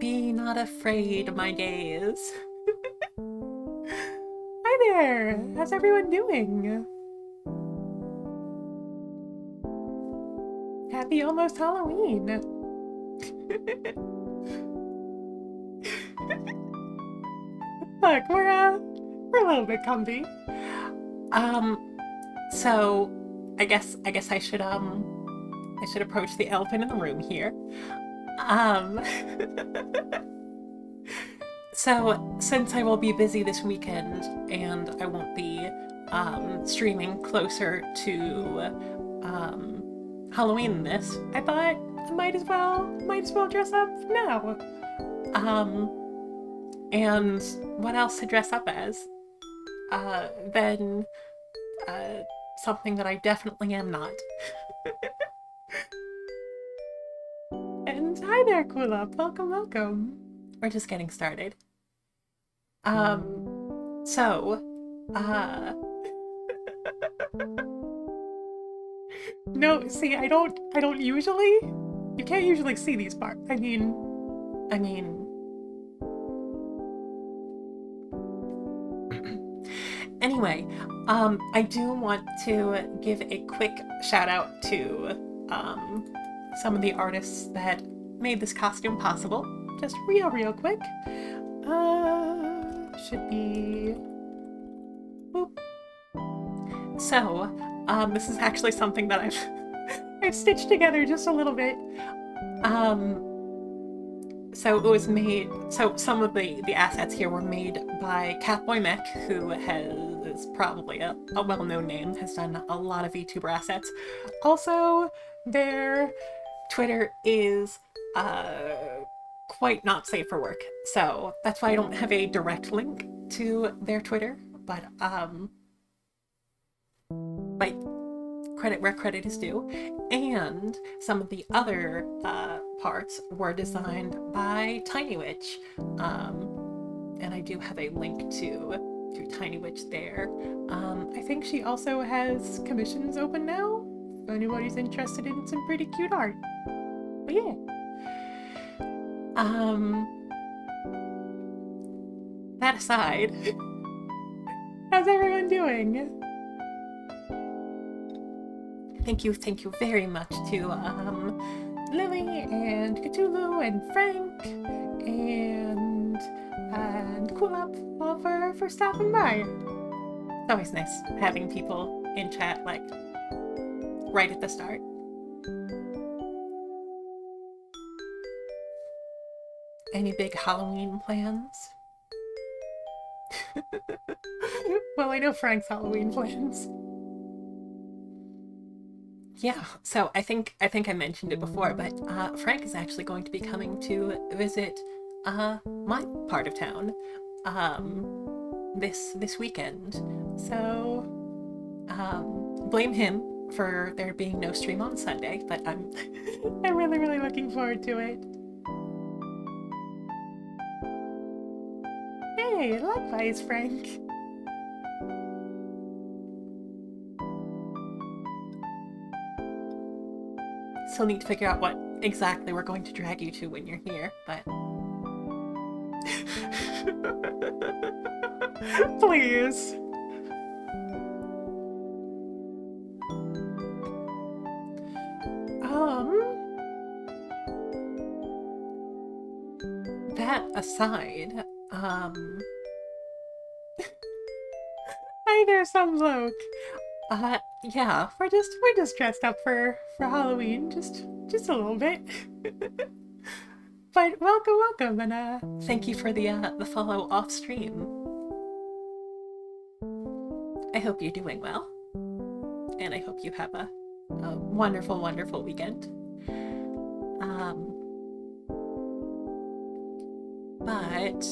Be not afraid, my gaze. Hi there! How's everyone doing? Happy almost Halloween! Look, we're a little bit comfy. So I should approach the elephant in the room here. Um, so since I will be busy this weekend and I won't be streaming closer to Halloween this, I thought I might as well dress up now. And what else to dress up as? Then something that I definitely am not. And hi there, Cool Up. Welcome, welcome. We're just getting started. So, no, see, I don't usually, you can't usually see these parts. I mean, anyway, I do want to give a quick shout out to some of the artists that made this costume possible. Just real quick. Should be. Boop. So, this is actually something that I've stitched together just a little bit. So it was made. So some of the assets here were made by Catboy Mech, who is probably a well-known name, has done a lot of VTuber assets. Also, their Twitter is quite not safe for work, so that's why I don't have a direct link to their Twitter. But credit where credit is due, and some of the other parts were designed by Tiny Witch, and I do have a link to Tiny Witch there. I think she also has commissions open now, if anybody's interested in some pretty cute art. But yeah. That aside, how's everyone doing? Thank you very much to Lily and Cthulhu and Frank and Cool Up all for stopping by. It's always nice having people in chat like right at the start. Any big Halloween plans? Well, I know Frank's Halloween plans. Yeah, so I think I mentioned it before, but Frank is actually going to be coming to visit my part of town this weekend. So blame him for there being no stream on Sunday, but I'm I'm really looking forward to it. Hey, likewise, Frank. Still need to figure out what exactly we're going to drag you to when you're here, but... Please. That aside, Hi there, some bloke. Yeah, we're just dressed up for Halloween, just a little bit. But welcome, and thank you for the follow off stream. I hope you're doing well, and I hope you have a wonderful weekend. But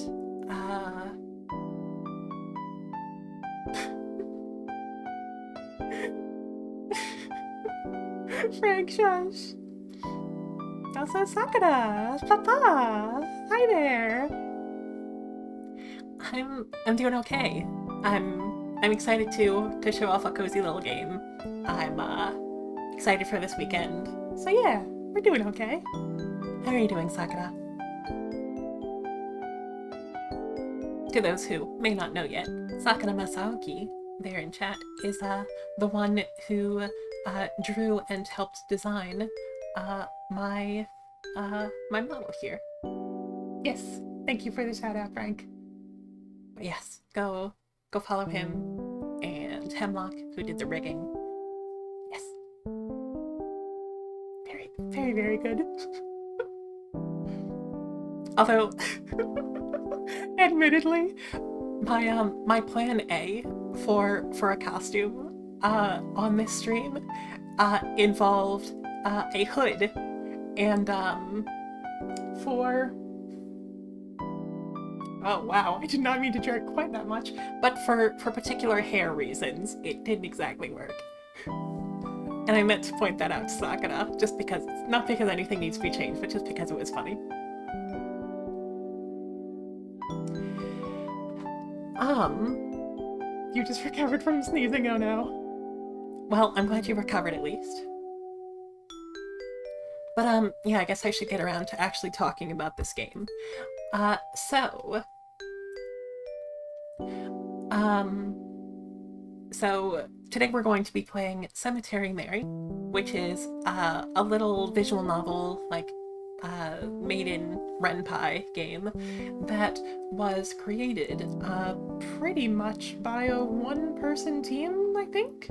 Frank, shush. Also, Sakura, Papa, hi there. I'm doing okay. I'm excited to show off a cozy little game. I'm excited for this weekend. So yeah, we're doing okay. How are you doing, Sakura? to those who may not know yet, Sakura Masaoki, there in chat, is the one who drew and helped design my my model here. Yes, thank you for the shout out, Frank. But yes, go follow him and Hemlock, who did the rigging. Yes, very, very, very good. Although, admittedly, my plan A for a costume on this stream involved a hood, and for oh wow, I did not mean to jerk quite that much, but for particular hair reasons, it didn't exactly work. And I meant to point that out to Sakura, just because, not because anything needs to be changed, but just because it was funny. You just recovered from sneezing, oh no. Well, I'm glad you recovered at least. But, yeah, I guess I should get around to actually talking about this game. So today we're going to be playing Cemetery Mary, which is a little visual novel, like, made in Ren'Py game that was created pretty much by a one-person team, I think.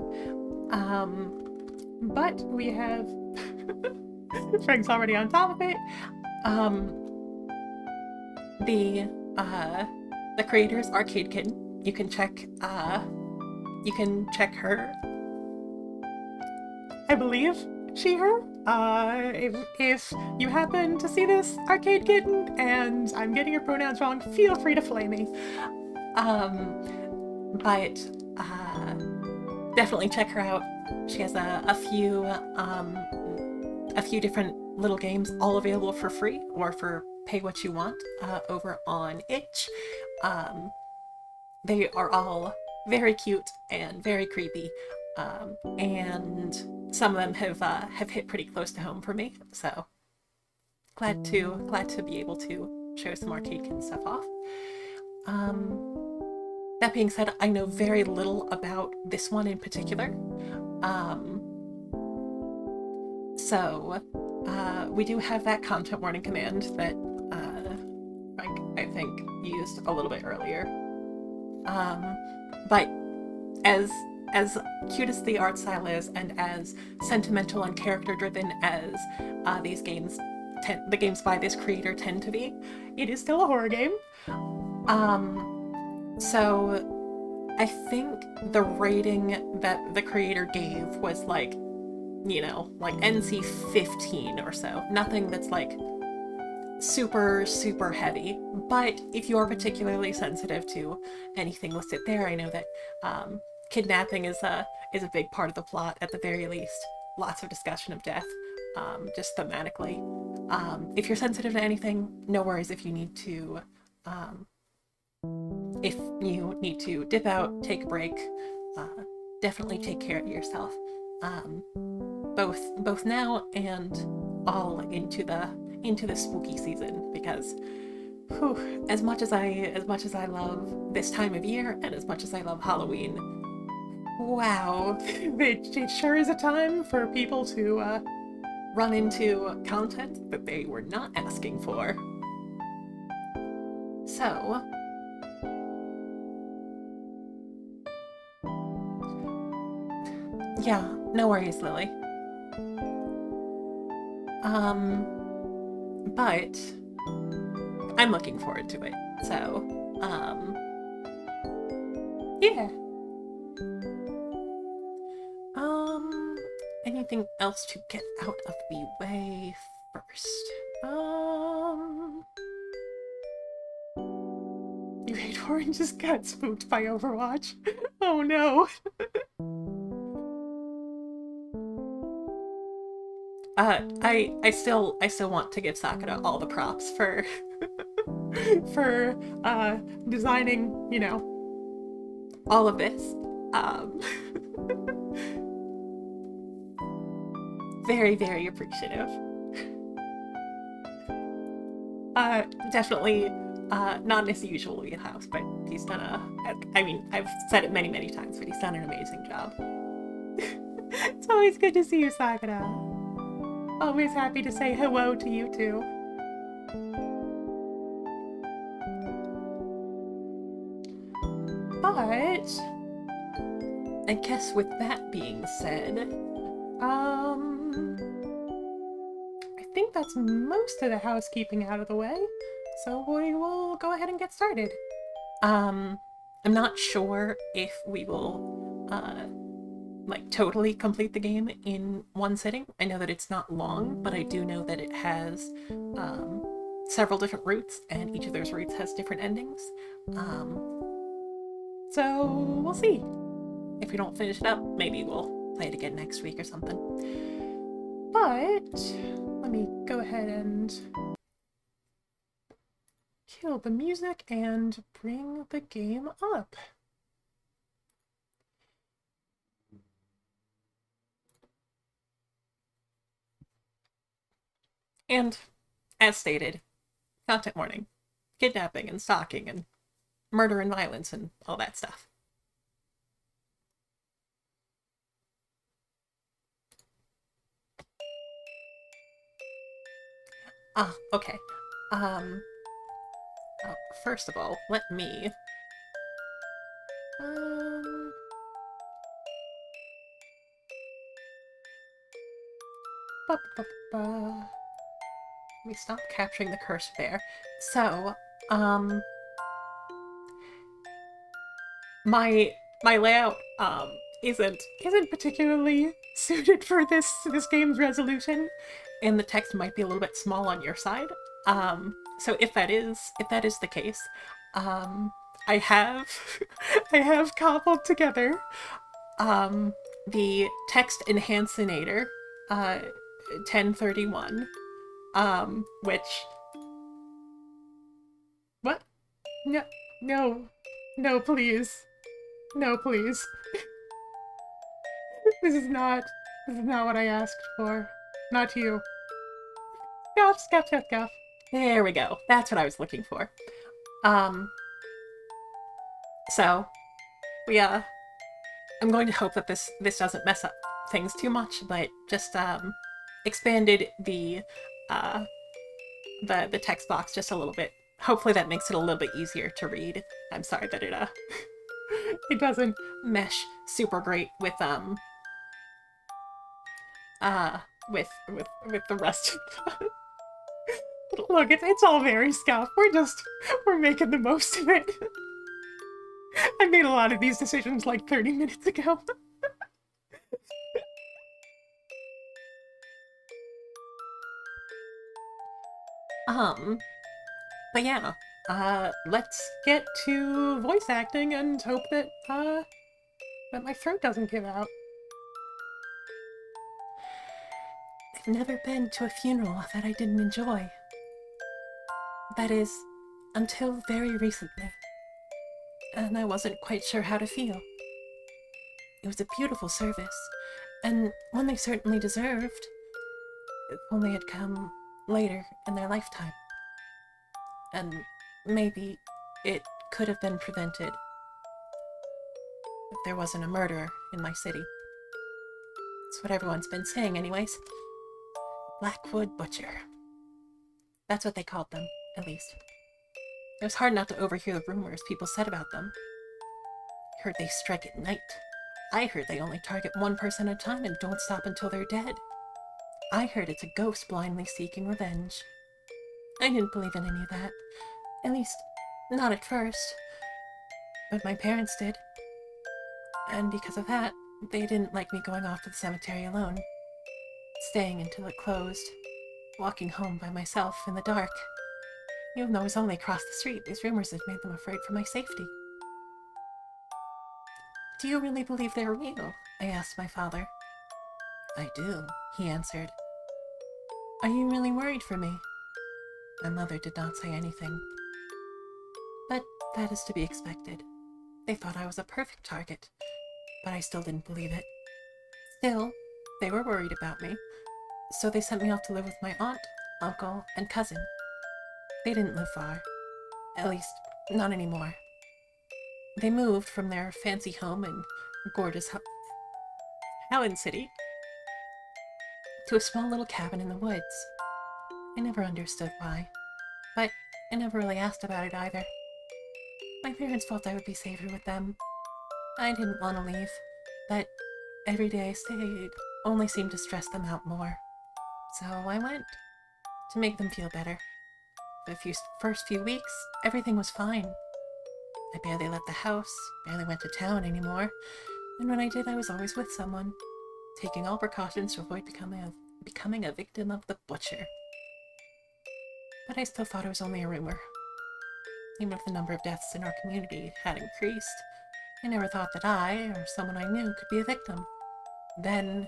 But we have Frank's already on top of it. The creator is Arcade Kitten. You can check her. I believe she, her. If you happen to see this, Arcade Kitten, and I'm getting your pronouns wrong, feel free to flame me. But definitely check her out. She has a few different little games, all available for free or for pay what you want over on itch. They are all very cute and very creepy, and some of them have hit pretty close to home for me. So glad to be able to show some Arcade Kitten stuff off. That being said, I know very little about this one in particular. So we do have that content warning command that Frank, I think, used a little bit earlier. But as cute as the art style is, and as sentimental and character driven as these games, the games by this creator tend to be, it is still a horror game. So I think the rating that the creator gave was like, you know, like NC-15 or so. Nothing that's like super, super heavy. But if you're particularly sensitive to anything listed there, I know that kidnapping is a big part of the plot, at the very least. Lots of discussion of death, just thematically. If you're sensitive to anything, no worries if you need to dip out, take a break. Definitely take care of yourself. Both now and all into the spooky season, because as much as I love this time of year, and as much as I love Halloween, wow, it sure is a time for people to run into content that they were not asking for. So yeah, no worries, Lily. But I'm looking forward to it. So, yeah. Anything else to get out of the way first? You hate oranges got spooked by Overwatch. Oh no. I still want to give Sakura all the props for for designing, you know, all of this. Very, very appreciative. Definitely Not in his usual wheelhouse, but he's done I mean, I've said it many, many times, but he's done an amazing job. It's always good to see you, Sakura. Always happy to say hello to you too. But I guess with that being said, I think that's most of the housekeeping out of the way. So we will go ahead and get started. I'm not sure if we will like totally complete the game in one sitting. I know that it's not long, but I do know that it has several different routes, and each of those routes has different endings. So we'll see. If we don't finish it up, maybe we'll play it again next week or something. But let me go ahead and kill the music and bring the game up. And as stated, content warning, kidnapping and stalking and murder and violence and all that stuff. Okay. First of all, let me let me stop capturing the cursor there. So, my layout isn't particularly suited for this game's resolution, and the text might be a little bit small on your side. So if that is the case, I have I have cobbled together the text enhancinator 1031, which what? No, please. No, please. This is not what I asked for. Not you. Scuff. There we go. That's what I was looking for. So we I'm going to hope that this doesn't mess up things too much, but just expanded the text box just a little bit. Hopefully that makes it a little bit easier to read. I'm sorry that it it doesn't mesh super great with the rest of the look, it's all very scuff. We're making the most of it. I made a lot of these decisions like 30 minutes ago. But yeah, let's get to voice acting and hope that my throat doesn't give out. I've never been to a funeral that I didn't enjoy. That is, until very recently. And I wasn't quite sure how to feel. It was a beautiful service, and one they certainly deserved, if only it come later in their lifetime. And maybe it could have been prevented if there wasn't a murderer in my city. That's what everyone's been saying anyways. Blackwood Butcher. That's what they called them, at least. It was hard not to overhear the rumors people said about them. I heard they strike at night. I heard they only target one person at a time and don't stop until they're dead. I heard it's a ghost blindly seeking revenge. I didn't believe in any of that. At least, not at first. But my parents did. And because of that, they didn't like me going off to the cemetery alone. Staying until it closed. Walking home by myself in the dark. Even though it was only across the street, these rumors had made them afraid for my safety. Do you really believe they're real? I asked my father. I do, he answered. Are you really worried for me? My mother did not say anything. But that is to be expected. They thought I was a perfect target, but I still didn't believe it. Still, they were worried about me, so they sent me off to live with my aunt, uncle, and cousin. They didn't live far, At least, not anymore. They moved from their fancy home in gorgeous Helen City to a small little cabin in the woods. I never understood why, but I never really asked about it either. My parents felt I would be safer with them. I didn't want to leave, but every day I stayed only seemed to stress them out more. So I went, to make them feel better. For the first few weeks, everything was fine. I barely left the house, barely went to town anymore, and when I did, I was always with someone, taking all precautions to avoid becoming a victim of the butcher. But I still thought it was only a rumor. Even if the number of deaths in our community had increased, I never thought that I, or someone I knew, could be a victim. Then,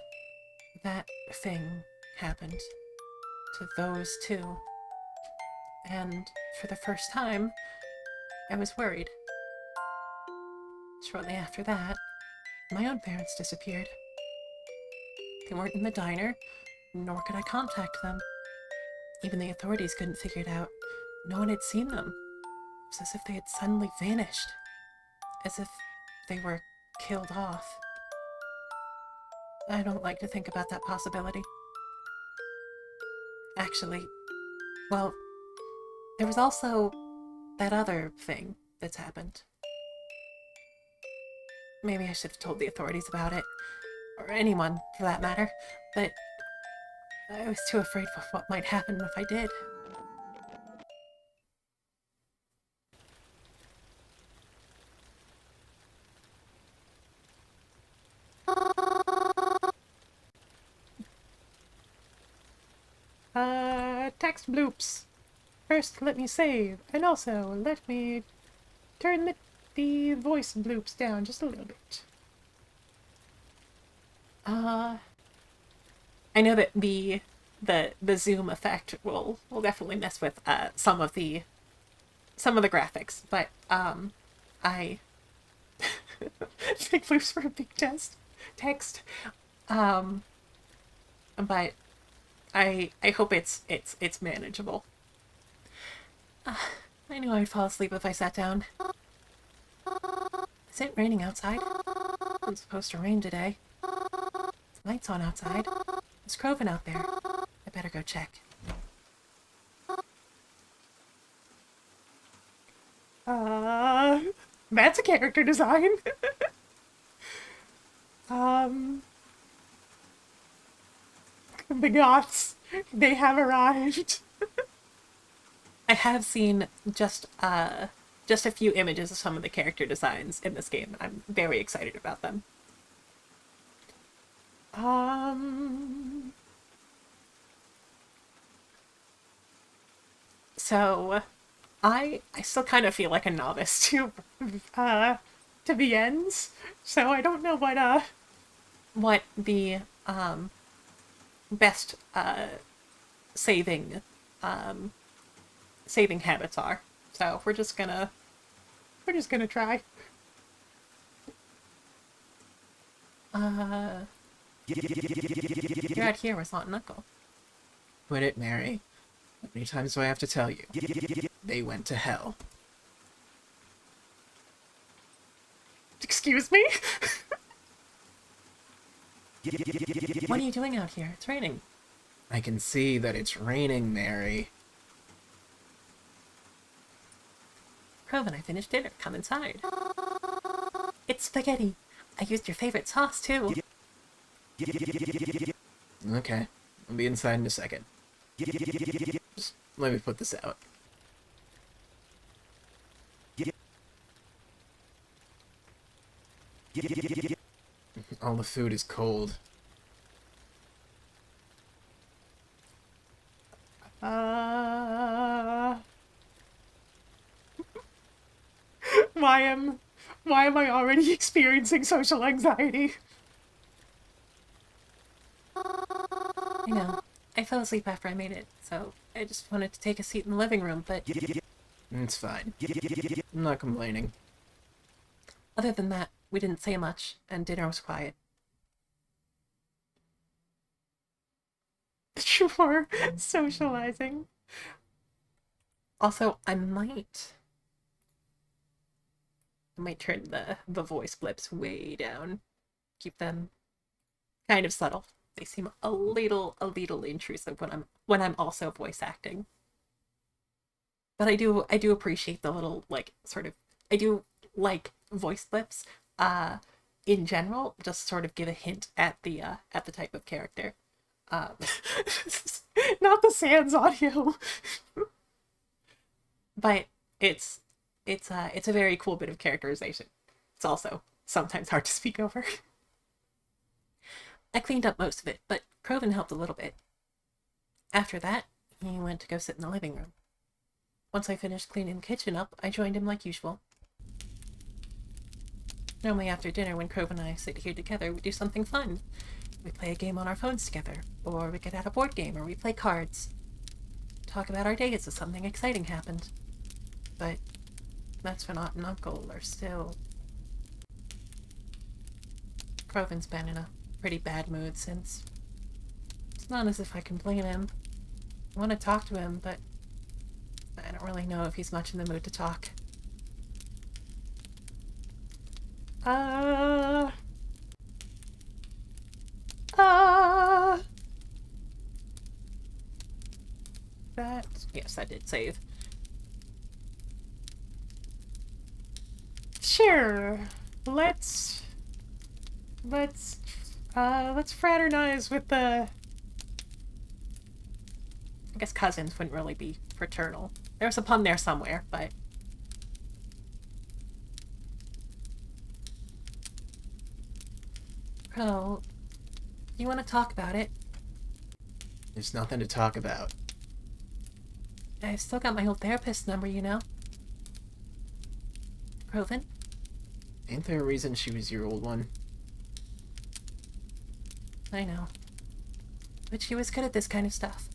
that thing happened. To those two. And, for the first time, I was worried. Shortly after that, my own parents disappeared. They weren't in the diner, nor could I contact them. Even the authorities couldn't figure it out. No one had seen them. It was as if they had suddenly vanished. As if they were killed off. I don't like to think about that possibility. Actually, well, there was also that other thing that's happened. Maybe I should have told the authorities about it. Or anyone, for that matter. But I was too afraid for what might happen if I did. Text bloops. First, let me save, and also let me turn the voice bloops down just a little bit. I know that the zoom effect will definitely mess with some of the graphics, but I think bloops for a big text. But I hope it's manageable. I knew I'd fall asleep if I sat down. Is it raining outside? It's supposed to rain today. The lights on outside. There's Croven out there. I better go check. That's a character design. The Goths, they have arrived. I have seen just a few images of some of the character designs in this game. I'm very excited about them. So, I still kind of feel like a novice to the ends. So I don't know what the best saving habits are. So we're just gonna try. You're out here with Aunt and Uncle. Quit it, Mary. How many times do I have to tell you? They went to hell. Excuse me? What are you doing out here? It's raining. I can see that it's raining, Mary. Croven, I finished dinner. Come inside. It's spaghetti. I used your favorite sauce, too. Okay, I'll be inside in a second. Just let me put this out. All the food is cold. Why am I already experiencing social anxiety? I know. I fell asleep after I made it, so I just wanted to take a seat in the living room, but... It's fine. I'm not complaining. Other than that, we didn't say much, and dinner was quiet. Sure, socializing. Also, I might I might turn the voice blips way down. Keep them kind of subtle. They seem a little intrusive when I'm also voice acting. But I do appreciate the little like sort of I do like voice blips. In general, just sort of give a hint at the type of character. Um, Not the Sans audio, but it's it's a very cool bit of characterization. It's also sometimes hard to speak over. I cleaned up most of it, but Croven helped a little bit. After that, he went to go sit in the living room. Once I finished cleaning the kitchen up, I joined him like usual. Normally after dinner, when Croven and I sit here together, we do something fun. We play a game on our phones together, or we get out a board game, or we play cards. Talk about our days if something exciting happened. But that's when Aunt and Uncle are still... Croven's been in a pretty bad mood since. It's not as if I can blame him. I want to talk to him, but I don't really know if he's much in the mood to talk. That... Yes, I did save. Sure. Let's fraternize with the... I guess cousins wouldn't really be fraternal. There's a pun there somewhere, but... Oh, you want to talk about it? There's nothing to talk about. I've still got my old therapist number, you know. Croven? Ain't there a reason she was your old one? I know. But she was good at this kind of stuff.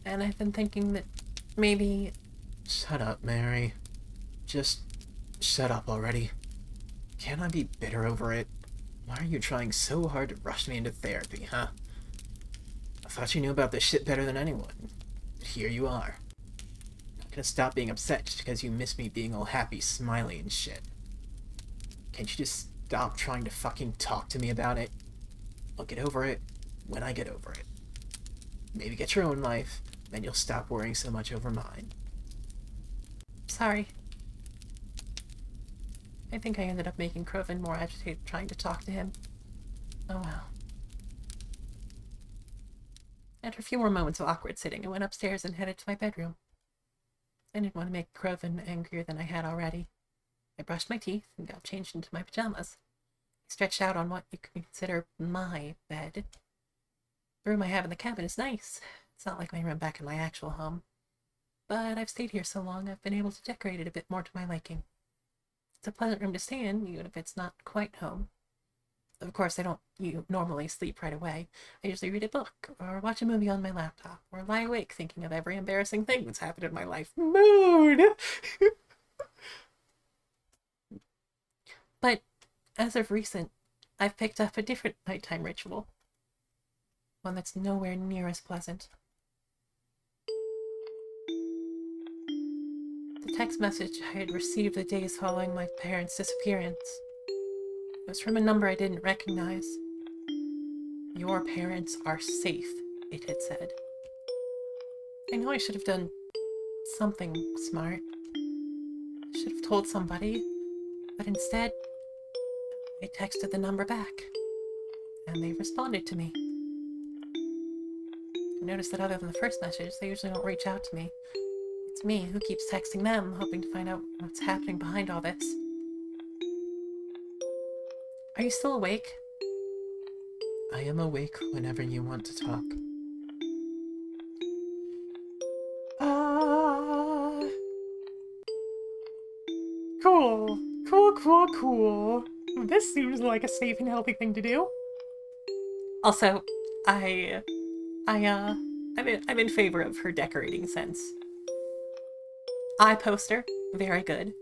And I've been thinking that maybe... Shut up, Mary. Just shut up already. Can't I be bitter over it? Why are you trying so hard to rush me into therapy, huh? I thought you knew about this shit better than anyone. But here you are. Not gonna stop being upset just because you miss me being all happy, smiley and shit. Can't you just stop trying to fucking talk to me about it? I'll get over it when I get over it. Maybe get your own life, then you'll stop worrying so much over mine. Sorry. I think I ended up making Croven more agitated trying to talk to him. Oh well. After a few more moments of awkward sitting, I went upstairs and headed to my bedroom. I didn't want to make Croven angrier than I had already. I brushed my teeth and got changed into my pajamas. I stretched out on what you could consider my bed. The room I have in the cabin is nice. It's not like my room back in my actual home. But I've stayed here so long, I've been able to decorate it a bit more to my liking. It's a pleasant room to stay in, even if it's not quite home. Of course, I don't normally sleep right away. I usually read a book, or watch a movie on my laptop, or lie awake thinking of every embarrassing thing that's happened in my life. Mood! But, as of recent, I've picked up a different nighttime ritual. One that's nowhere near as pleasant. The text message I had received the days following my parents' disappearance. It was from a number I didn't recognize. Your parents are safe, it had said. I know I should have done something smart. I should have told somebody, but instead, I texted the number back, and they responded to me. I noticed that other than the first message, they usually don't reach out to me. It's me who keeps texting them, hoping to find out what's happening behind all this. Are you still awake? I am awake whenever you want to talk. Cool. This seems like a safe and healthy thing to do. Also, I'm in favor of her decorating sense. Eye poster, very good.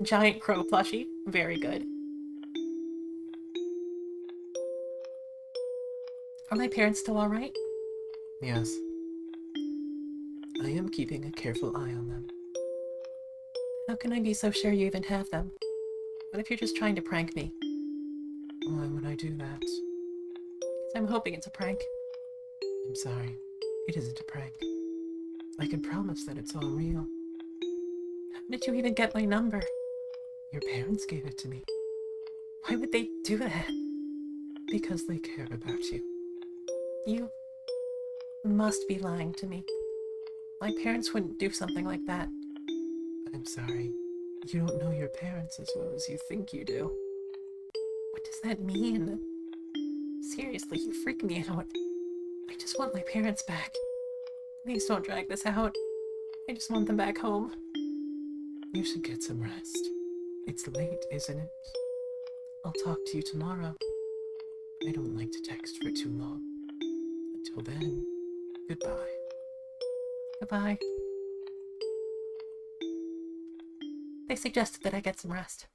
Giant crow plushie, very good. Are my parents still alright? Yes. I am keeping a careful eye on them. How can I be so sure you even have them? What if you're just trying to prank me? Why would I do that? I'm hoping it's a prank. I'm sorry. It isn't a prank. I can promise that it's all real. How did you even get my number? Your parents gave it to me Why would they do that? because they care about you. You must be lying to me. My parents wouldn't do something like that. I'm sorry. You don't know your parents as well as you think you do. What does that mean? Seriously, you freak me out. I just want my parents back. Please don't drag this out. I just want them back home. You should get some rest. It's late, isn't it? I'll talk to you tomorrow. I don't like to text for too long. Until then, goodbye. Goodbye. They suggested that I get some rest.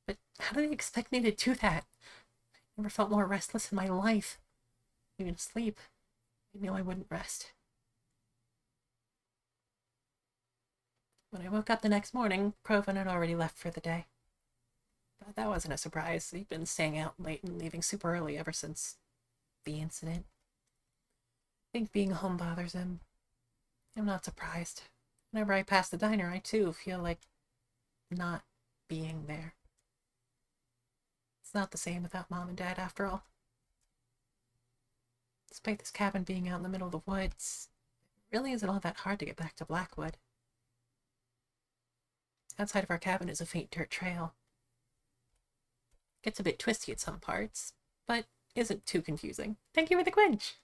But how do they expect me to do that? I never felt more restless in my life. Even asleep, I knew I wouldn't rest. When I woke up the next morning, Provin had already left for the day. But that wasn't a surprise. He'd been staying out late and leaving super early ever since the incident. I think being home bothers him. I'm not surprised. Whenever I pass the diner, I too feel like not being there. It's not the same without Mom and Dad, after all. Despite this cabin being out in the middle of the woods, it really isn't all that hard to get back to Blackwood. Outside of our cabin is a faint dirt trail. Gets a bit twisty at some parts, but isn't too confusing. Thank you for the quench!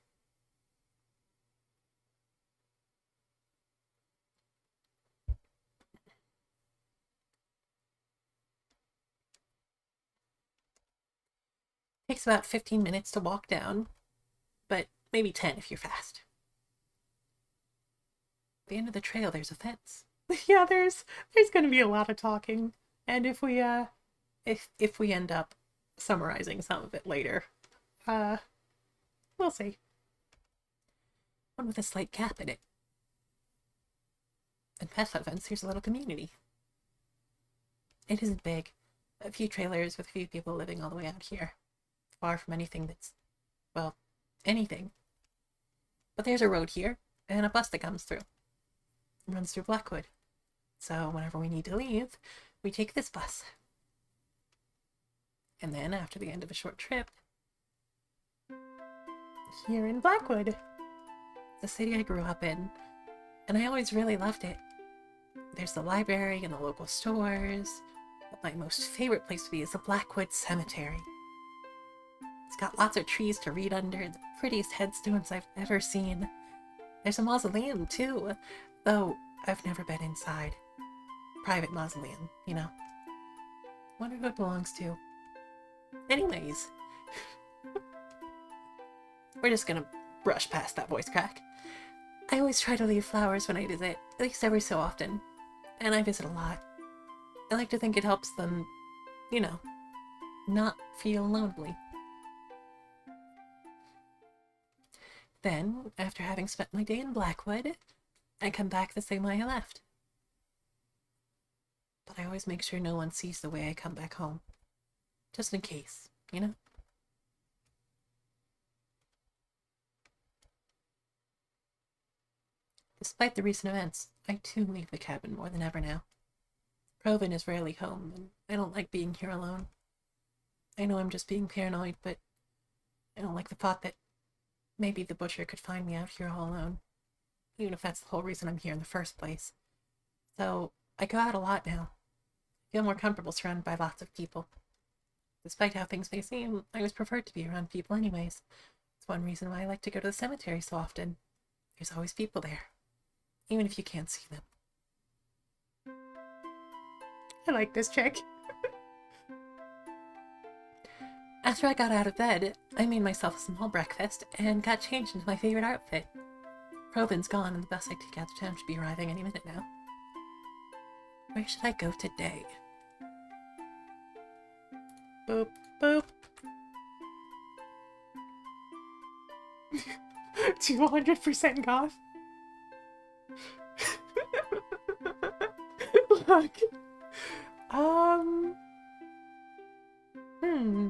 Takes about 15 minutes to walk down, but maybe 10 if you're fast. At the end of the trail, there's a fence. Yeah, there's going to be a lot of talking, and if we end up summarizing some of it later, we'll see. One with a slight gap in it. And past that fence, here's a little community. It isn't big. A few trailers with a few people living all the way out here. Far from anything that's, well, anything. But there's a road here, and a bus that comes through. It runs through Blackwood. So whenever we need to leave, we take this bus. And then, after the end of a short trip, here in Blackwood, the city I grew up in, and I always really loved it. There's the library and the local stores, but my most favorite place to be is the Blackwood Cemetery. It's got lots of trees to read under, the prettiest headstones I've ever seen. There's a mausoleum, too, though I've never been inside. Private mausoleum, you know. Wonder who it belongs to. Anyways, we're just gonna brush past that voice crack. I always try to leave flowers when I visit, at least every so often, and I visit a lot. I like to think it helps them, you know, not feel lonely. Then, after having spent my day in Blackwood, I come back the same way I left. But I always make sure no one sees the way I come back home. Just in case, you know? Despite the recent events, I too leave the cabin more than ever now. Provin is rarely home, and I don't like being here alone. I know I'm just being paranoid, but I don't like the thought that maybe the butcher could find me out here all alone, even if that's the whole reason I'm here in the first place. So, I go out a lot now. I feel more comfortable surrounded by lots of people. Despite how things may seem, I always preferred to be around people anyways. It's one reason why I like to go to the cemetery so often. There's always people there, even if you can't see them. I like this chick. After I got out of bed, I made myself a small breakfast and got changed into my favorite outfit. Provin's gone and the bus I take out to town should be arriving any minute now. Where should I go today? Boop, boop. 200% goth. fuck? Um. Hmm.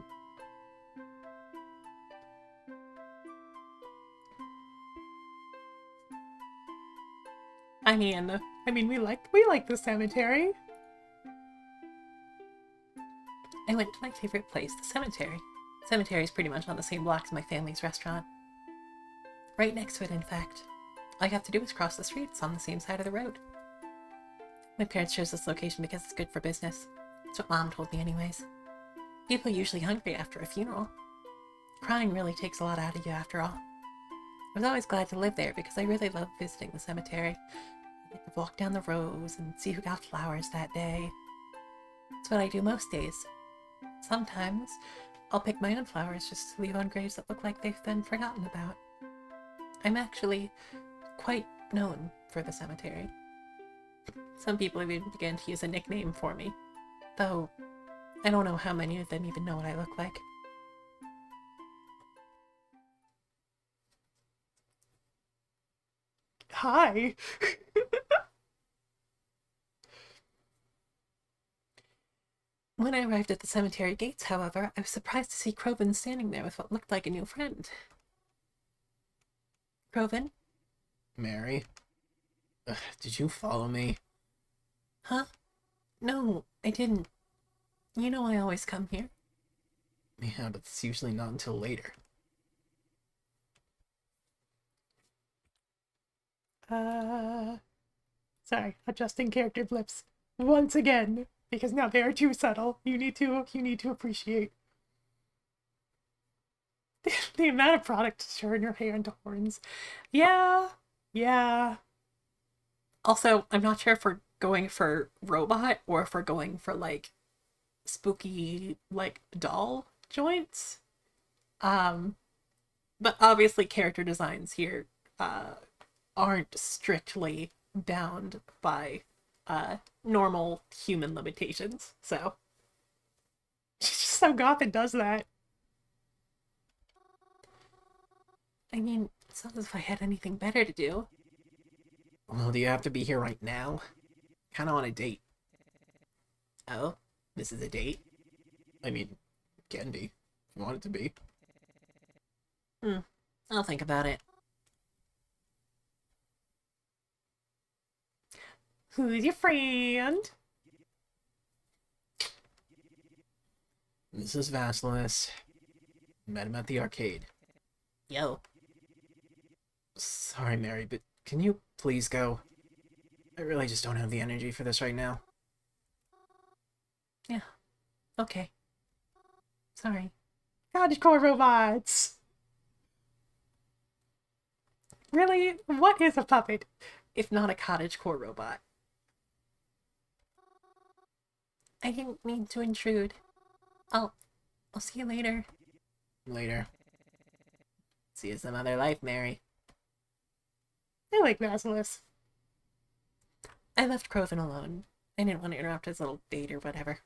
We like the cemetery. I went to my favorite place, the cemetery. The cemetery is pretty much on the same block as my family's restaurant. Right next to it, in fact. All you have to do is cross the street. It's on the same side of the road. My parents chose this location because it's good for business. That's what Mom told me anyways. People are usually hungry after a funeral. Crying really takes a lot out of you after all. I was always glad to live there because I really love visiting the cemetery. I like to walk down the rows and see who got flowers that day. That's what I do most days. Sometimes I'll pick my own flowers just to leave on graves that look like they've been forgotten about. I'm actually quite known for the cemetery. Some people even began to use a nickname for me, though I don't know how many of them even know what I look like. Hi. When I arrived at the cemetery gates, however, I was surprised to see Crovin standing there with what looked like a new friend. Crovin? Mary? Did you follow me? Huh? No, I didn't. You know I always come here. Yeah, but it's usually not until later. Sorry, adjusting character blips once again, because now they are too subtle. You need to appreciate the amount of product to turn your hair into horns. Yeah. Also, I'm not sure if we're going for robot or if we're going for like spooky like doll joints. But obviously character designs here aren't strictly bound by normal human limitations. So she's just so goth and does that. I mean, it's not as if I had anything better to do. Well, do you have to be here right now? Kinda on a date. Oh, This is a date? I mean, can be. If you want it to be. I'll think about it. Who's your friend? This is Vasilis. Met him at the arcade. Yo. Sorry, Mary, but can you please go? I really just don't have the energy for this right now. Yeah. Okay. Sorry. Cottagecore robots! Really? What is a puppet, if not a cottagecore robot? I didn't mean to intrude. I'll see you later. Later. See you some other life, Mary. I like Vasilis. I left Crovin alone. I didn't want to interrupt his little date or whatever.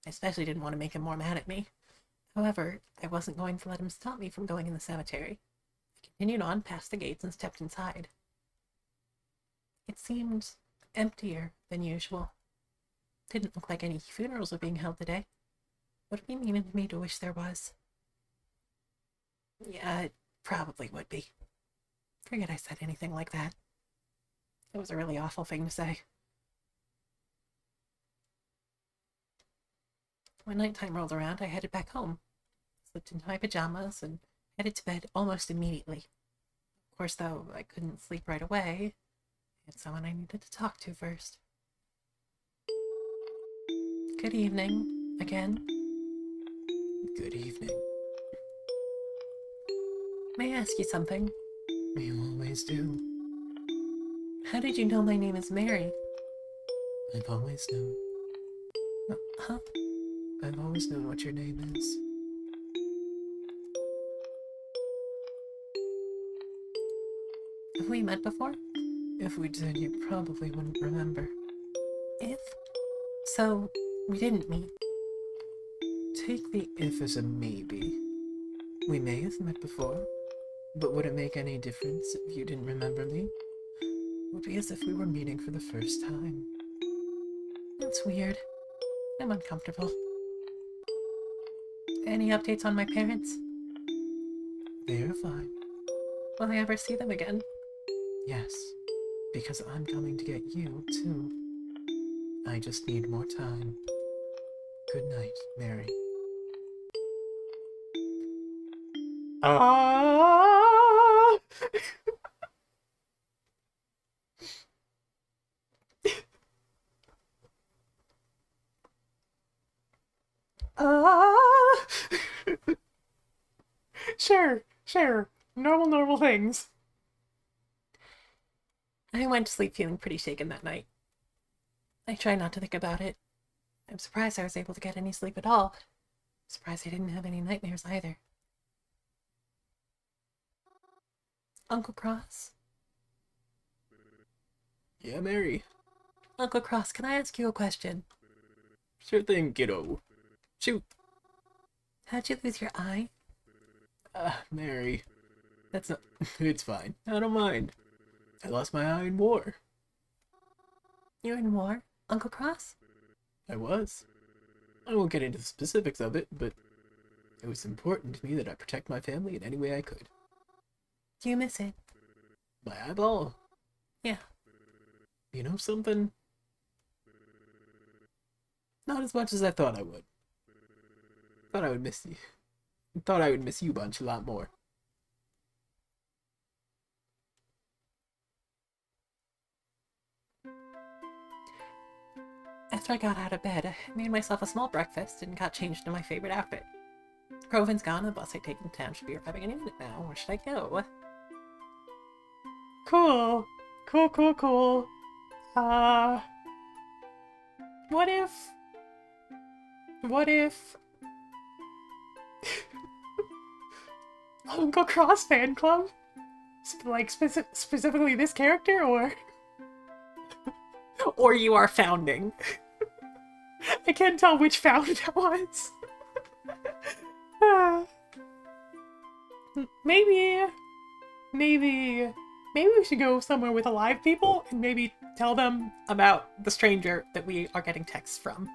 I especially didn't want to make him more mad at me. However, I wasn't going to let him stop me from going in the cemetery. I continued on past the gates and stepped inside. It seemed emptier than usual. Didn't look like any funerals were being held today. Would it be mean of me to wish there was? Yeah, it probably would be. Forget I said anything like that. It was a really awful thing to say. When nighttime rolled around, I headed back home. Slipped into my pajamas and headed to bed almost immediately. Of course, though, I couldn't sleep right away. I had someone I needed to talk to first. Good evening, again. Good evening. May I ask you something? You always do. How did you know my name is Mary? I've always known. Huh? I've always known what your name is. Have we met before? If we did, you probably wouldn't remember. If? So, we didn't meet. Take the if as a maybe. We may have met before, but would it make any difference if you didn't remember me? It would be as if we were meeting for the first time. That's weird. I'm uncomfortable. Any updates on my parents? They are fine. Will I ever see them again? Yes, because I'm coming to get you, too. I just need more time. Good night, Mary. Ah! Ah! Sure. Normal things. I went to sleep feeling pretty shaken that night. I try not to think about it. I'm surprised I was able to get any sleep at all. Surprised I didn't have any nightmares either. Uncle Cross? Yeah, Mary. Uncle Cross, can I ask you a question? Sure thing, kiddo. Shoot. How'd you lose your eye? Mary. That's not... It's fine. I don't mind. I lost my eye in war. You're in war, Uncle Cross? I was. I won't get into the specifics of it, but it was important to me that I protect my family in any way I could. Do you miss it? My eyeball? Yeah. You know something? Not as much as I thought I would. Thought I would miss you. Thought I would miss you bunch a lot more. After I got out of bed, I made myself a small breakfast and got changed into my favorite outfit. Groven's gone, and the bus I take in town should be arriving any minute now. Where should I go? Cool. What if Uncle Cross fan club? Like specifically this character, or or you are founding? I can't tell which found that was. Maybe we should go somewhere with alive people and maybe tell them about the stranger that we are getting texts from.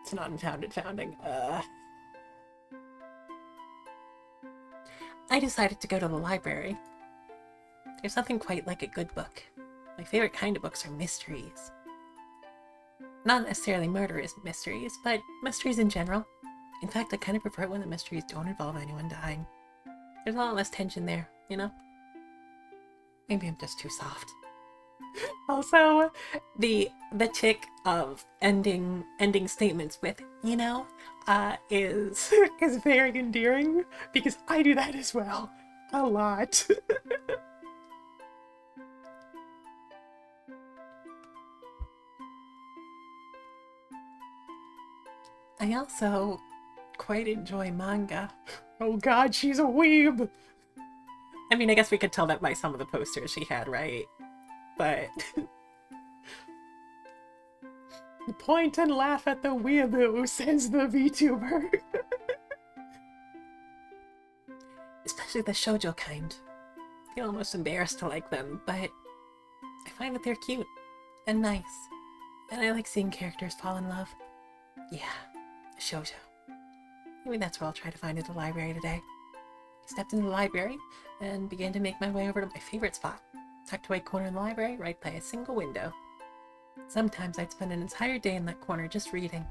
It's an unfounded founding. I decided to go to the library. There's nothing quite like a good book. My favorite kind of books are mysteries. Not necessarily murderous mysteries, but mysteries in general. In fact, I kind of prefer it when the mysteries don't involve anyone dying. There's a lot less tension there, you know? Maybe I'm just too soft. Also, the tick of ending statements with, you know, is very endearing, because I do that as well. A lot. I also quite enjoy manga. Oh god, she's a weeb! I mean, I guess we could tell that by some of the posters she had, right? But... point and laugh at the weeaboo, says the VTuber. Especially the shoujo kind. I feel almost embarrassed to like them, but I find that they're cute and nice. And I like seeing characters fall in love. Yeah, shoujo. Maybe that's what I'll try to find at the library today. I stepped into the library and began to make my way over to my favorite spot, tucked away corner in the library right by a single window. Sometimes I'd spend an entire day in that corner just reading.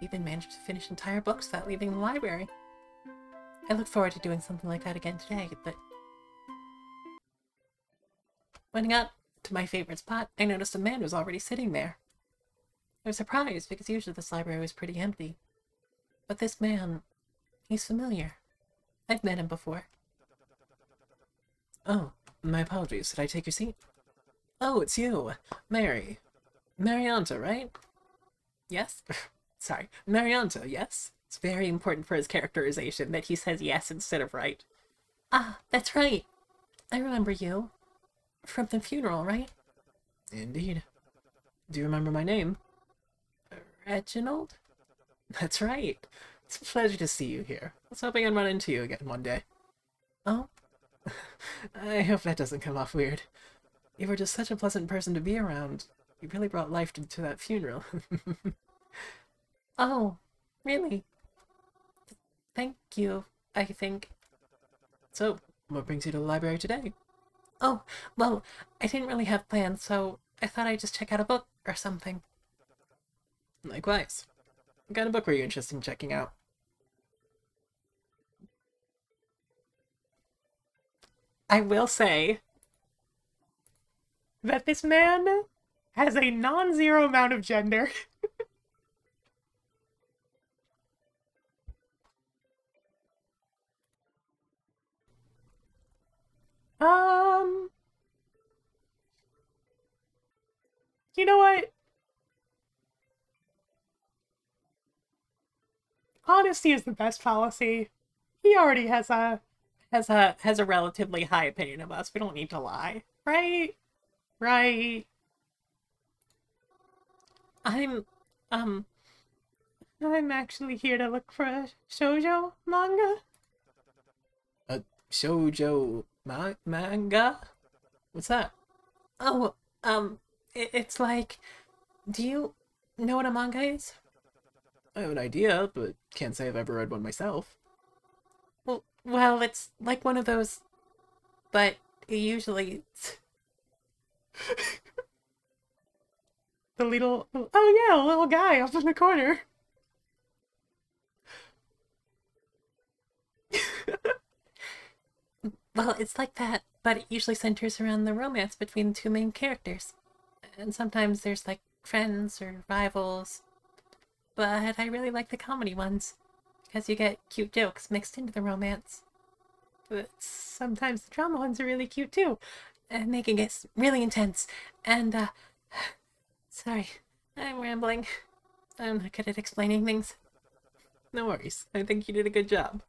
Even managed to finish entire books without leaving the library. I look forward to doing something like that again today, but... when I got to my favorite spot, I noticed a man was already sitting there. I was surprised, because usually this library was pretty empty. But this man, he's familiar. I've met him before. Oh, my apologies. Did I take your seat? Oh, it's you. Mary. Marianta, right? Yes? Sorry. Marianta, yes? It's very important for his characterization that he says yes instead of right. Ah, that's right. I remember you. From the funeral, right? Indeed. Do you remember my name? Reginald? That's right. It's a pleasure to see you here. I was hoping I'd run into you again one day. Oh? I hope that doesn't come off weird. You were just such a pleasant person to be around. You really brought life to that funeral. Oh, really? Thank you, I think. So, what brings you to the library today? Oh, well, I didn't really have plans, so I thought I'd just check out a book or something. Likewise. What kind of book were you interested in checking out? I will say that this man has a non-zero amount of gender. Um, you know what? Honesty is the best policy. He already has a relatively high opinion of us. We don't need to lie, right? Right. I'm um I'm actually here to look for a shoujo manga. A shoujo manga? What's that? Oh, it's like, do you know what a manga is? I have an idea, but can't say I've ever read one myself. Well, it's like one of those, but usually the little, oh yeah, a little guy up in the corner. Well, it's like that, but it usually centers around the romance between the two main characters. And sometimes there's like friends or rivals, but I really like the comedy ones because you get cute jokes mixed into the romance. But sometimes the drama ones are really cute too, and they can get really intense. And, sorry, I'm rambling. I'm not good at explaining things. No worries. I think you did a good job.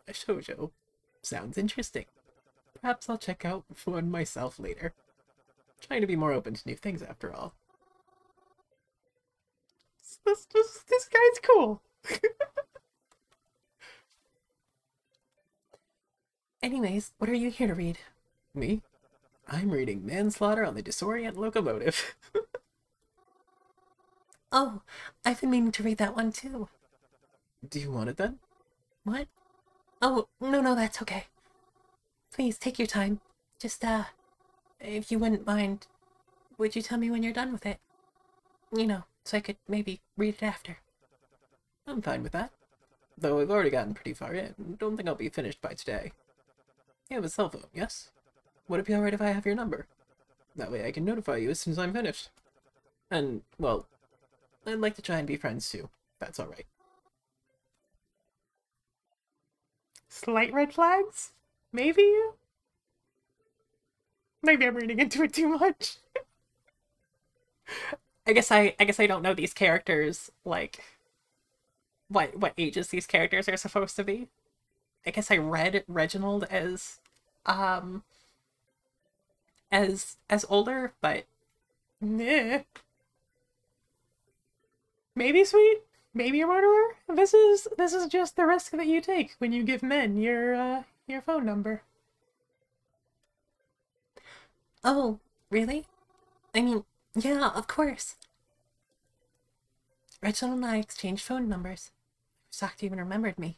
A shoujo. Sounds interesting. Perhaps I'll check out one myself later. Trying to be more open to new things after all. This guy's cool. Anyways, what are you here to read? Me? I'm reading Manslaughter on the Disorient Locomotive. Oh, I've been meaning to read that one too. Do you want it then? What? Oh, no, that's okay. Please take your time. Just, if you wouldn't mind, would you tell me when you're done with it? You know, so I could maybe read it after. I'm fine with that. Though I've already gotten pretty far in, don't think I'll be finished by today. You have a cell phone, yes? Would it be alright if I have your number? That way I can notify you as soon as I'm finished. And, well, I'd like to try and be friends too, if that's alright. Slight red flags? Maybe? Maybe I'm reading into it too much. I guess I don't know these characters, like what ages these characters are supposed to be. I guess I read Reginald um as older, but nah. Maybe sweet, maybe a murderer. This is just the risk that you take when you give men your phone number. Oh, really? I mean, yeah, of course. Reginald and I exchanged phone numbers. I was shocked he even remembered me.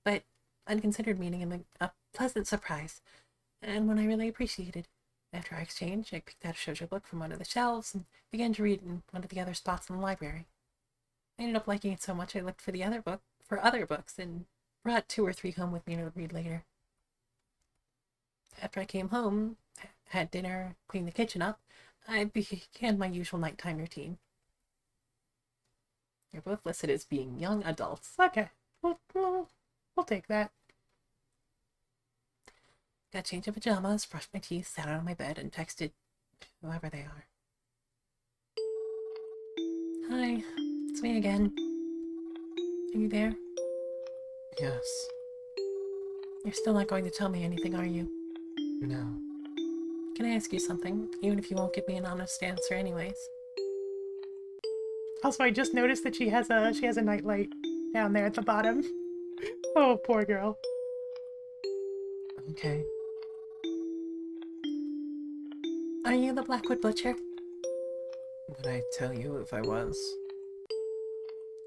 But I'd considered meeting him a pleasant surprise, and one I really appreciated. After our exchange, I picked out a shoujo book from one of the shelves and began to read in one of the other spots in the library. I ended up liking it so much I looked for other books and brought 2 or 3 home with me to read later. After I came home, had dinner, cleaned the kitchen up, I began my usual nighttime routine. You're both listed as being young adults. Okay, we'll take that. Got changed in pajamas, brushed my teeth, sat on my bed, and texted whoever they are. Hi, it's me again. Are you there? Yes. You're still not going to tell me anything, are you? No. Can I ask you something, even if you won't give me an honest answer anyways? Also, I just noticed that she has a nightlight down there at the bottom. Oh, poor girl. Okay. Are you the Blackwood Butcher? Would I tell you if I was?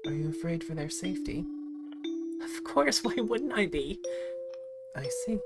Are you afraid for their safety? Of course, why wouldn't I be? I see.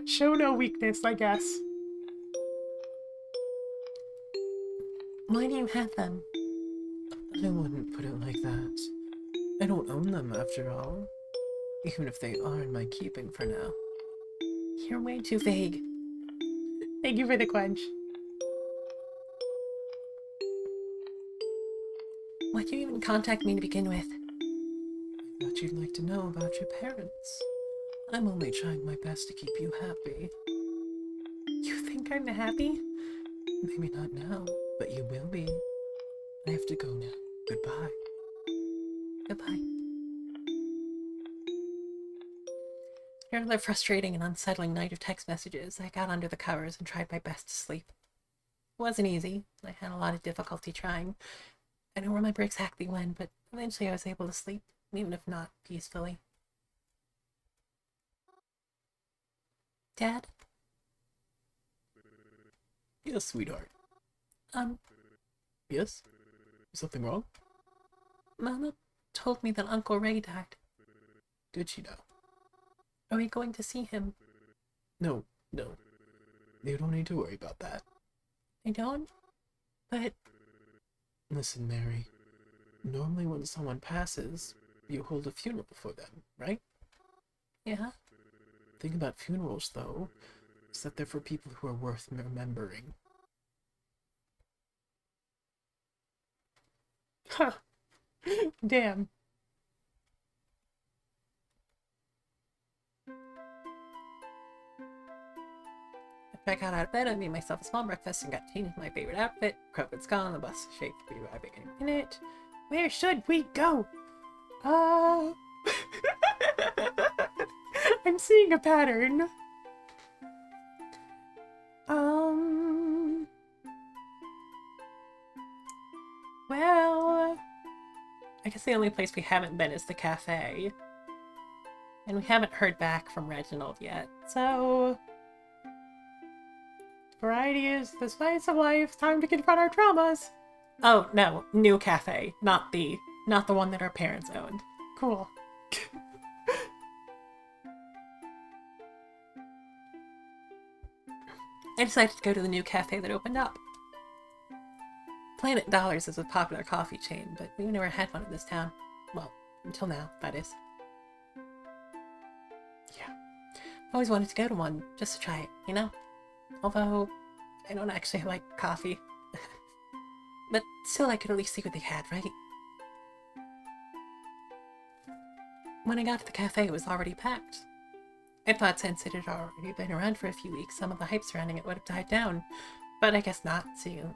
Show no weakness, I guess. Why do you have them? I wouldn't put it like that. I don't own them, after all. Even if they are in my keeping for now. You're way too vague. Thank you for the quench. Why'd you even contact me to begin with? I thought you'd like to know about your parents. I'm only trying my best to keep you happy. You think I'm happy? Maybe not now, but you will be. I have to go now. Goodbye. Goodbye. After another frustrating and unsettling night of text messages, I got under the covers and tried my best to sleep. It wasn't easy. I had a lot of difficulty trying. I don't remember exactly when, but eventually I was able to sleep, even if not peacefully. Dad? Yes, sweetheart. Um, Yes? Something wrong? Mama told me that Uncle Ray died. Did she know? Are we going to see him? No. You don't need to worry about that. I don't? But... Listen, Mary. Normally when someone passes, you hold a funeral for them, right? yeah? The thing about funerals, though, is that they're for people who are worth remembering. Huh. Damn. After I got out of bed, I made myself a small breakfast and got changed in my favorite outfit. Crowfoot's gone, the bus is shaped to be arriving in a minute. Where should we go? I'm seeing a pattern. Well, I guess the only place we haven't been is the cafe. And we haven't heard back from Reginald yet, so... Variety is the spice of life, time to confront our traumas. Oh, no, new cafe, not the one that our parents owned. Cool. I decided to go to the new cafe that opened up. Planet Dollars is a popular coffee chain, but we've never had one in this town. Well, until now, that is. Yeah. I always wanted to go to one, just to try it, you know? Although, I don't actually like coffee. But still, I could at least see what they had, right? When I got to the cafe, it was already packed. I thought since it had already been around for a few weeks, some of the hype surrounding it would have died down. But I guess not, seeing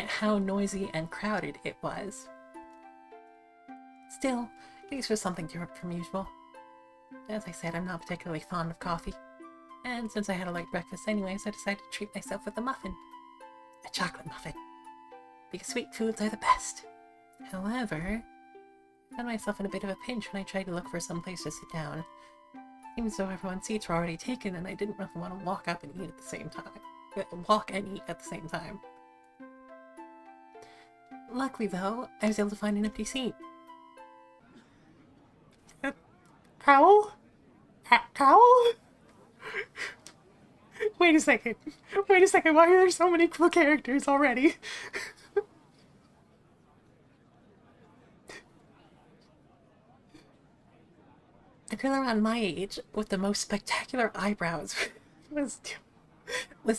how noisy and crowded it was. Still, these were something different from usual. As I said, I'm not particularly fond of coffee. And since I had a light breakfast anyways, I decided to treat myself with a muffin. A chocolate muffin. Because sweet foods are the best. However, I found myself in a bit of a pinch when I tried to look for some place to sit down. Even though everyone's seats were already taken and I didn't really want to walk up and eat at the same time. Walk and eat at the same time. Luckily though, I was able to find an empty seat. Owl? Owl? Wait a second, why are there so many cool characters already? A girl around my age with the most spectacular eyebrows was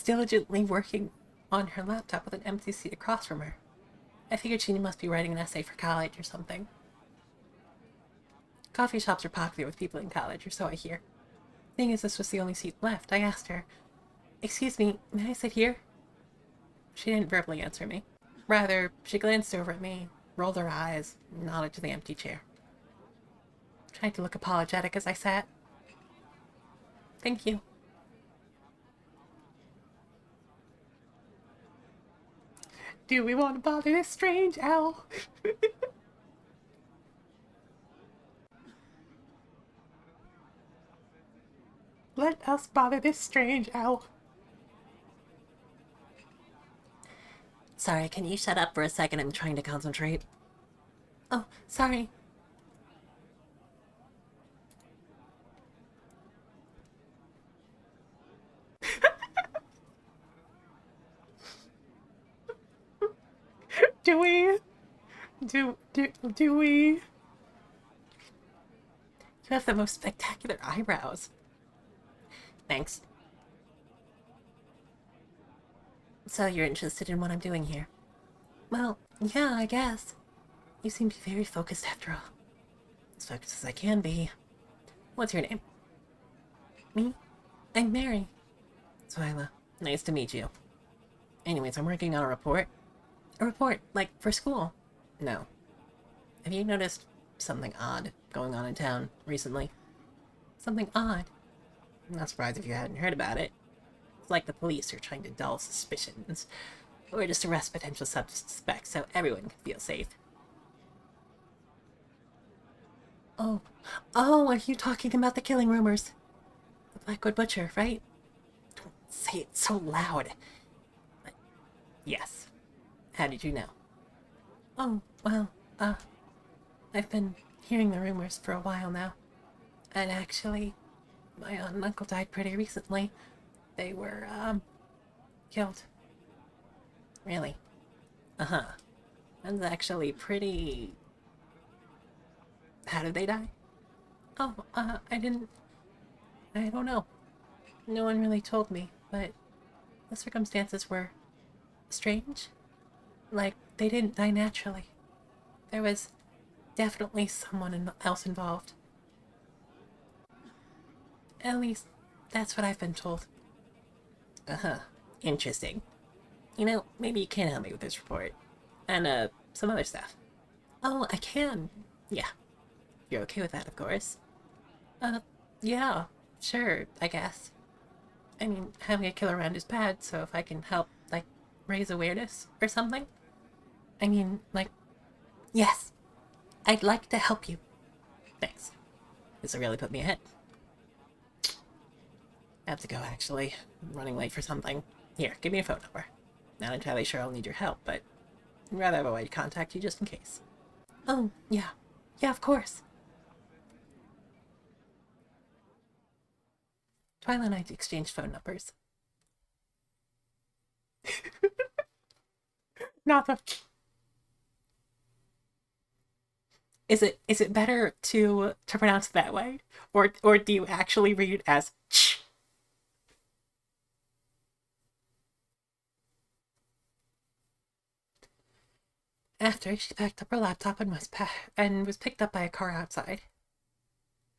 diligently working on her laptop with an empty seat across from her. I figured she must be writing an essay for college or something. Coffee shops are popular with people in college, or so I hear. Seeing as this was the only seat left, I asked her, "Excuse me, may I sit here?" She didn't verbally answer me. Rather, she glanced over at me, rolled her eyes, and nodded to the empty chair. Tried to look apologetic as I sat. Thank you. Do we want to bother this strange owl? Let us bother this strange owl. Sorry, can you shut up for a second? I'm trying to concentrate. Oh, sorry. Do we? Do we? You have the most spectacular eyebrows. Thanks. So you're interested in what I'm doing here? Well, yeah, I guess. You seem to be very focused after all. As focused as I can be. What's your name? Me? I'm Mary. Twyla. Nice to meet you. Anyways, I'm working on a report. A report, like, for school. No. Have you noticed something odd going on in town recently? Something odd? I'm not surprised if you hadn't heard about it. It's like the police are trying to dull suspicions, or just arrest potential suspects so everyone can feel safe. Oh, are you talking about the killing rumors? The Blackwood Butcher, right? Don't say it so loud. But yes. How did you know? Oh, well, I've been hearing the rumors for a while now. And actually, my aunt and uncle died pretty recently. They were, killed. Really? Uh-huh. That's actually pretty... How did they die? Oh, I don't know. No one really told me, but the circumstances were strange. Like, they didn't die naturally. There was definitely someone else involved. At least, that's what I've been told. Uh-huh. Interesting. You know, maybe you can help me with this report. And, some other stuff. Oh, I can. Yeah. You're okay with that, of course. Yeah. Sure, I guess. I mean, having a killer around is bad, so if I can help, like, raise awareness or something. I mean, like, yes. I'd like to help you. Thanks. This'll really put me ahead. I have to go, actually. I'm running late for something. Here, give me your phone number. Not entirely sure I'll need your help, but I'd rather have a way to contact you just in case. Oh, yeah. Yeah, of course. Twyla and I exchanged phone numbers. Not the... Is it better to pronounce it that way? Or do you actually read it as ch? After, she packed up her laptop and was picked up by a car outside.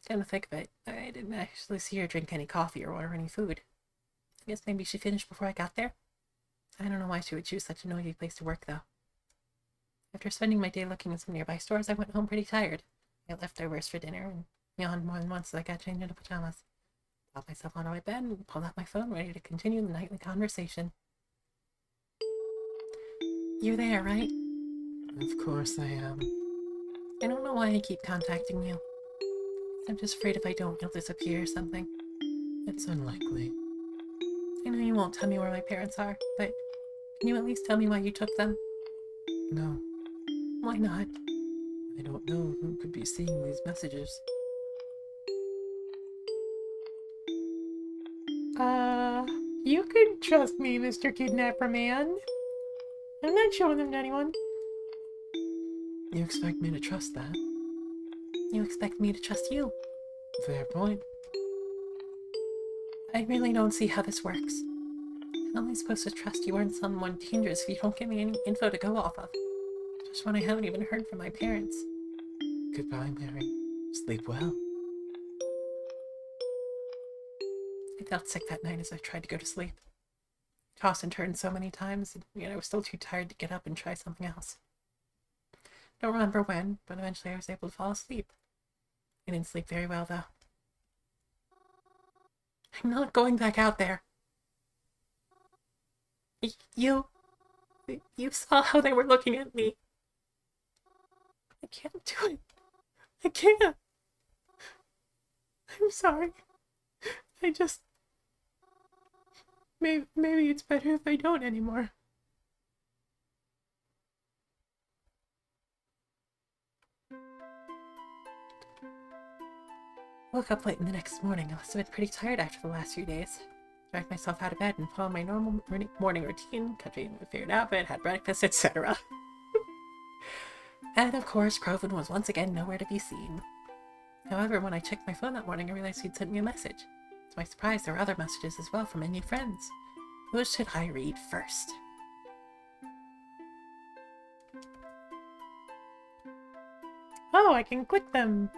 Come to think of it, I didn't actually see her drink any coffee or order any food. I guess maybe she finished before I got there. I don't know why she would choose such a noisy place to work, though. After spending my day looking at some nearby stores, I went home pretty tired. I had leftovers for dinner and yawned more than once as I got changed into pajamas. Got myself onto my bed and pulled out my phone, ready to continue the nightly conversation. You're there, right? Of course I am. I don't know why I keep contacting you. I'm just afraid if I don't, you'll disappear or something. It's unlikely. I know you won't tell me where my parents are, but can you at least tell me why you took them? No. Why not? I don't know who could be seeing these messages. You can trust me, Mr. Kidnapper Man. I'm not showing them to anyone. You expect me to trust that? You expect me to trust you. Fair point. I really don't see how this works. How am I supposed to trust you aren't someone dangerous if you don't give me any info to go off of? Just when I haven't even heard from my parents. Goodbye, Mary. Sleep well. I felt sick that night as I tried to go to sleep. tossed and turned so many times, and, I was still too tired to get up and try something else. Don't remember when, but eventually I was able to fall asleep. I didn't sleep very well, though. I'm not going back out there. You saw how they were looking at me. I can't do it. I can't. I'm sorry. I just... Maybe it's better if I don't anymore. Woke up late in the next morning. I must have been pretty tired after the last few days. Dragged myself out of bed and followed my normal morning routine, cut my favorite outfit, had breakfast, etc. And of course, Croven was once again nowhere to be seen. However, when I checked my phone that morning, I realized he'd sent me a message. To my surprise, there were other messages as well from my new friends. Which should I read first? Oh, I can click them!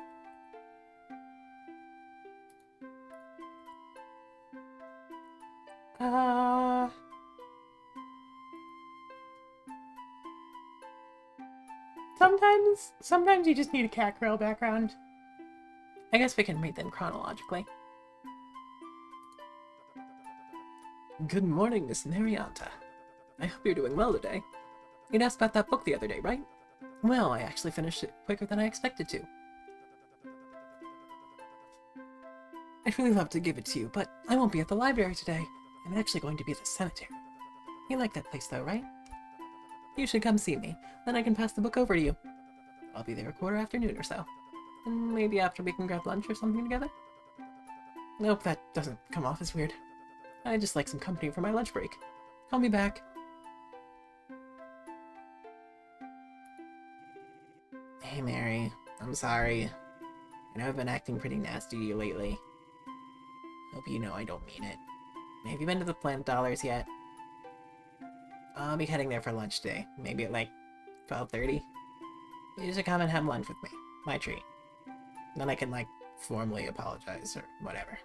Sometimes you just need a cat girl background. I guess we can read them chronologically. Good morning, Miss Marianta. I hope you're doing well today. You'd asked about that book the other day, right? Well, I actually finished it quicker than I expected to. I'd really love to give it to you, but I won't be at the library today. I'm actually going to be at the cemetery. You like that place though, right? You should come see me, then I can pass the book over to you. I'll be there a quarter after noon or so. And maybe after we can grab lunch or something together? Nope, that doesn't come off as weird. I just like some company for my lunch break. Call me back. Hey Mary, I'm sorry. I know I've been acting pretty nasty to you lately. Hope you know I don't mean it. Have you been to the Plant Dollars yet? I'll be heading there for lunch today. Maybe at like 12:30. You should come and have lunch with me. My treat. Then I can like formally apologize or whatever.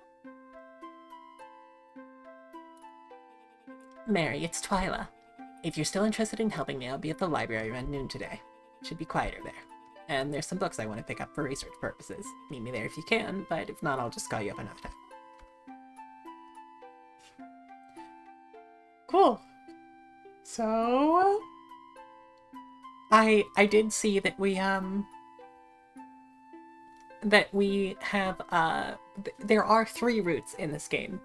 Mary, it's Twyla. If you're still interested in helping me, I'll be at the library around noon today. It should be quieter there. And there's some books I want to pick up for research purposes. Meet me there if you can, but if not, I'll just call you up another time. Cool. So... I did see that we have, there are 3 routes in this game.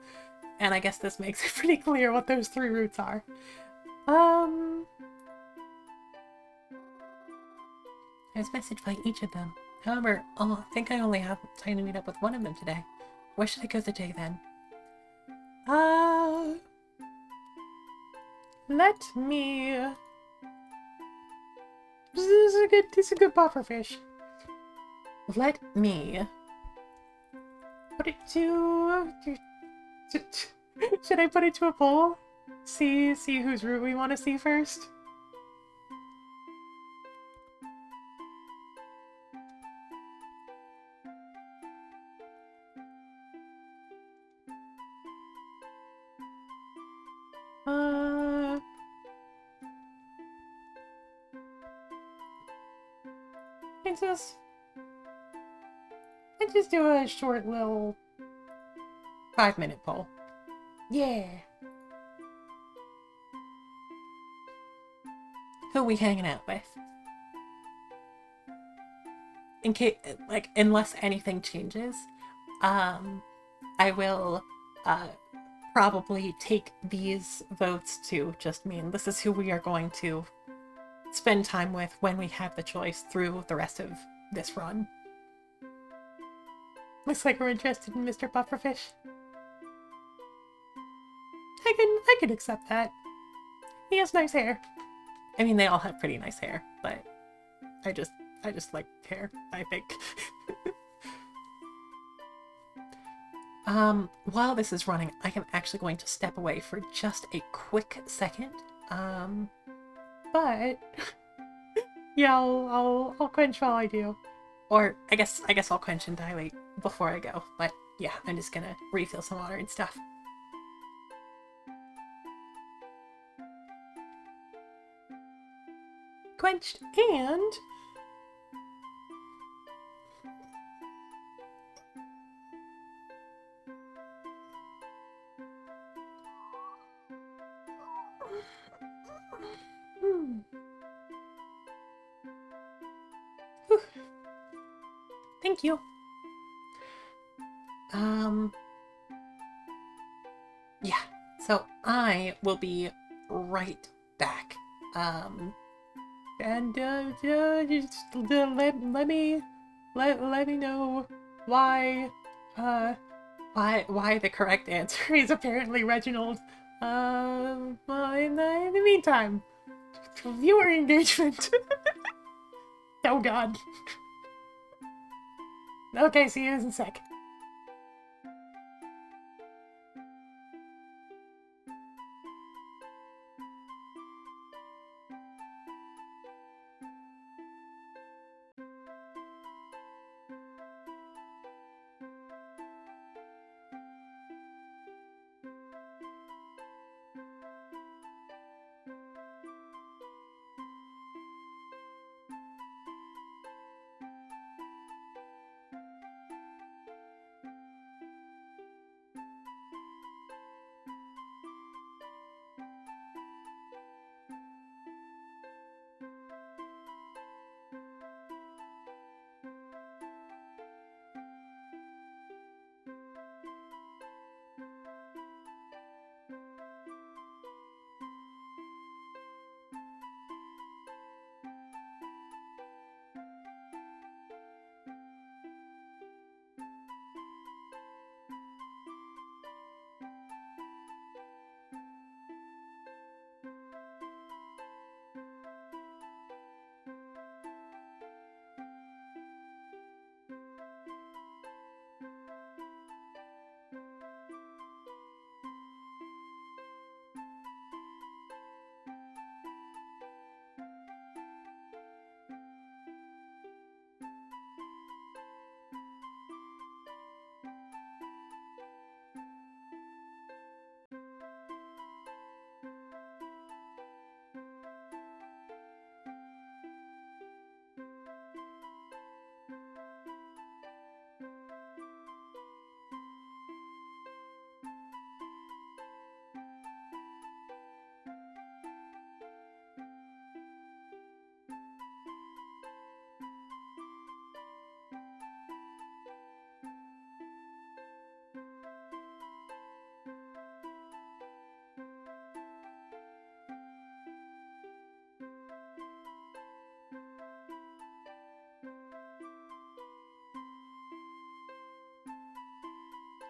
And I guess this makes it pretty clear what those 3 routes are. There's a message by each of them. However, I think I only have time to meet up with one of them today. Where should I go today then? Let me... This is a good pufferfish. Let me put it to... Should I put it to a poll? See whose route we want to see first? Let's just do a short little 5-minute poll. Yeah. Who are we hanging out with? In case, like, unless anything changes, I will, probably take these votes to just mean this is who we are going to spend time with when we have the choice through the rest of this run. Looks like we're interested in Mr. Pufferfish. I can accept that. He has nice hair. I mean, they all have pretty nice hair, but I just like hair, I think. While this is running, I am actually going to step away for just a quick second. But yeah, I'll quench while I do. Or I guess I'll quench and dilate before I go. But yeah, I'm just gonna refill some water and stuff. quenched, and Whew. Thank you. Yeah, so I will be right back. Just let me know why, why the correct answer is apparently Reginald. Well, in the meantime, viewer engagement. Oh god. Okay, see you in a sec.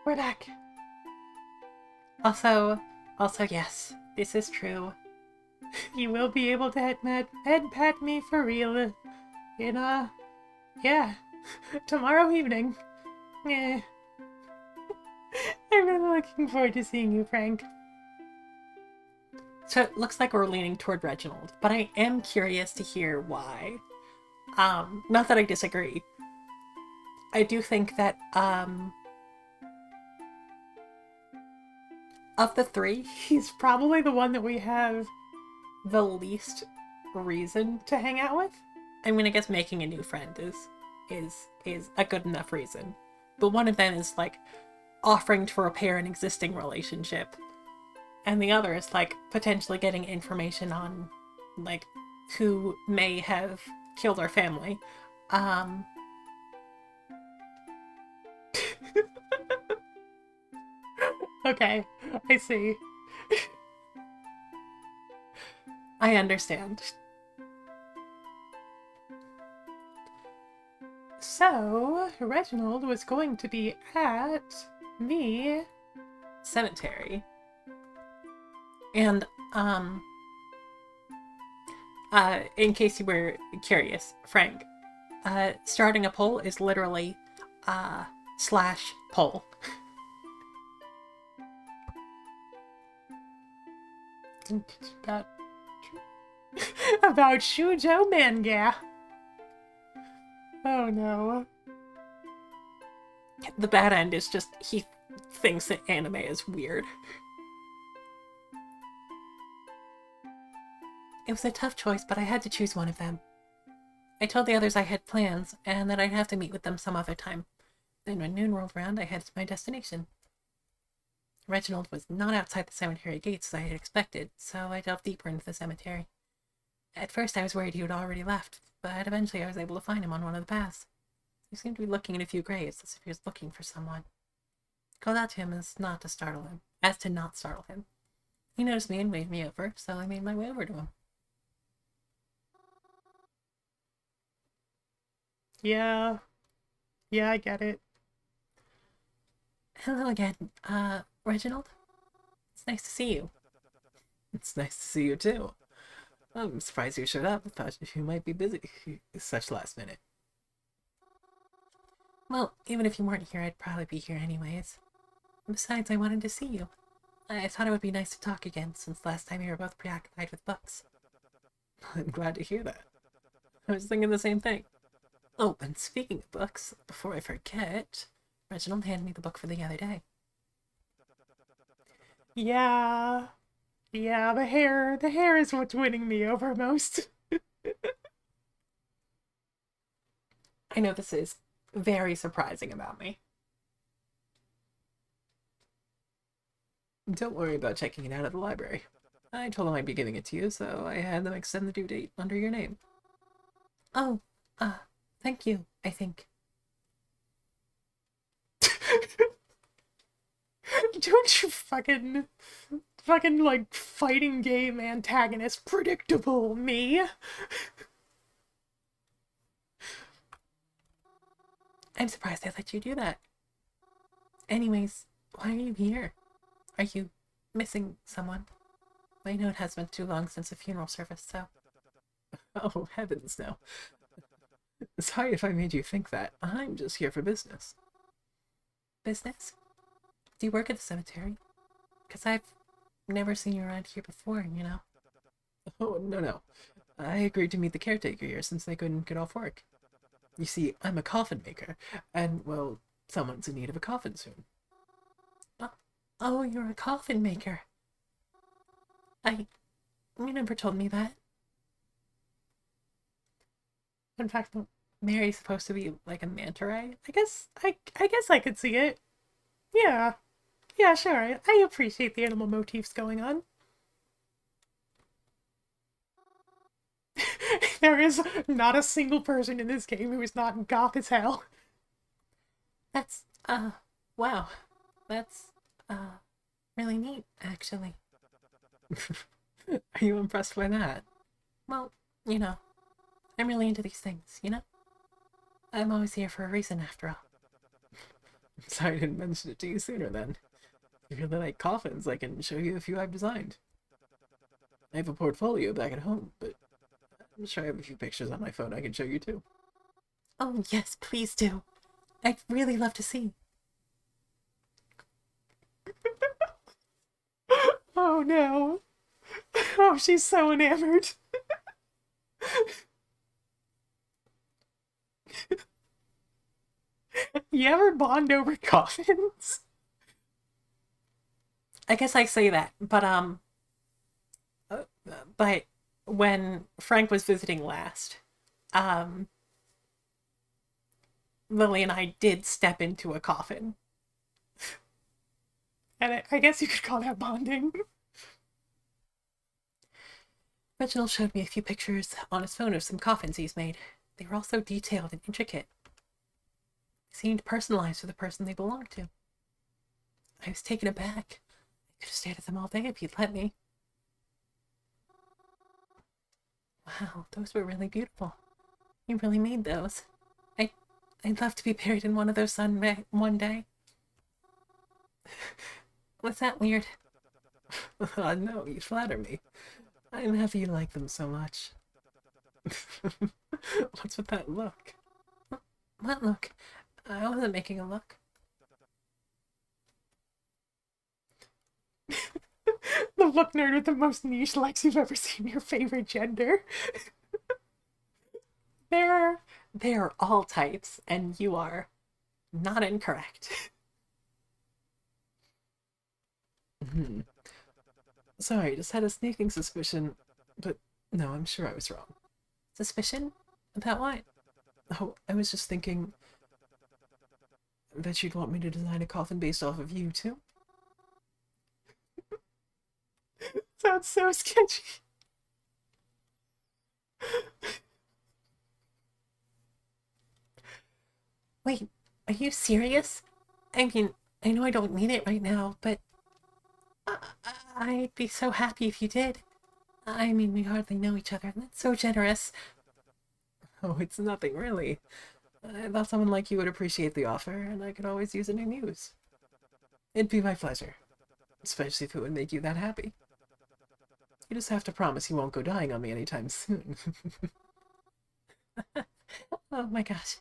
We're back. Also, yes, this is true. You will be able to head pat me for real in, yeah, tomorrow evening. Yeah. I'm really looking forward to seeing you, Frank. So it looks like we're leaning toward Reginald, but I am curious to hear why. Not that I disagree. I do think that, of the three, he's probably the one that we have the least reason to hang out with. I mean, I guess making a new friend is a good enough reason. But one of them is like offering to repair an existing relationship. And the other is like potentially getting information on like who may have killed our family. Okay, I see. I understand. So, Reginald was going to be at the cemetery. And, in case you were curious, Frank, starting a poll is literally, slash poll. About Shujo manga. Oh no. The bad end is just he thinks that anime is weird. It was a tough choice, but I had to choose one of them. I told the others I had plans, and that I'd have to meet with them some other time. Then when noon rolled around, I headed to my destination. Reginald was not outside the cemetery gates as I had expected, so I delved deeper into the cemetery. At first I was worried he had already left, but eventually I was able to find him on one of the paths. He seemed to be looking at a few graves, as if he was looking for someone. I called out to him as not to startle him. He noticed me and waved me over, so I made my way over to him. Yeah. Yeah, I get it. Hello again, Reginald? It's nice to see you. It's nice to see you too. I'm surprised you showed up. I thought you might be busy. Such last minute. Well, even if you weren't here, I'd probably be here anyways. Besides, I wanted to see you. I thought it would be nice to talk again, since last time you were both preoccupied with books. I'm glad to hear that. I was thinking the same thing. Oh, and speaking of books, before I forget, Reginald handed me the book for the other day. Yeah. Yeah, the hair is what's winning me over most. I know this is very surprising about me. Don't worry about checking it out at the library. I told them I'd be giving it to you, so I had them extend the due date under your name. Oh, thank you, I think. Don't you fucking like fighting game antagonist predictable me. I'm surprised I let you do that. Anyways, why are you here? Are you missing someone? I know it has been too long since the funeral service, so... Oh, heavens no. Sorry if I made you think that. I'm just here for business. Business? Do you work at the cemetery? Because I've never seen you around here before, you know? Oh, no. I agreed to meet the caretaker here since they couldn't get off work. You see, I'm a coffin maker, and, well, someone's in need of a coffin soon. Oh, you're a coffin maker. You never told me that. In fact, Mary's supposed to be like a manta ray. I guess I could see it. Yeah. Yeah, sure. I appreciate the animal motifs going on. There is not a single person in this game who is not goth as hell. That's, wow. That's, really neat, actually. Are you impressed by that? Well, you know, I'm really into these things, you know? I'm always here for a reason, after all. Sorry I didn't mention it to you sooner then. If you really like coffins, I can show you a few I've designed. I have a portfolio back at home, but I'm sure I have a few pictures on my phone I can show you too. Oh, yes, please do. I'd really love to see. Oh no. Oh, she's so enamored. You ever bond over coffins? I guess I say that, but when Frank was visiting last, Lily and I did step into a coffin. And I guess you could call that bonding. Reginald showed me a few pictures on his phone of some coffins he's made. They were all so detailed and intricate. They seemed personalized to the person they belonged to. I was taken aback. I could have stayed at them all day if you'd let me. Wow, those were really beautiful. You really made those. I'd love to be buried in one of those one day. Was that weird? No, you flatter me. I'm happy you like them so much. What's with that look? What look? I wasn't making a look. The book nerd with the most niche likes you've ever seen your favorite gender. There are all types, and you are not incorrect. Sorry, just had a sneaking suspicion, but No, I'm sure I was wrong. Suspicion? About what? Oh, I was just thinking that you'd want me to design a coffin based off of you, too? Sounds so sketchy. Wait, are you serious? I mean, I know I don't need it right now, but I'd be so happy if you did. I mean, we hardly know each other, and that's so generous. Oh, it's nothing, really. I thought someone like you would appreciate the offer, and I could always use a new muse. It'd be my pleasure, especially if it would make you that happy. You just have to promise you won't go dying on me anytime soon. Oh my gosh.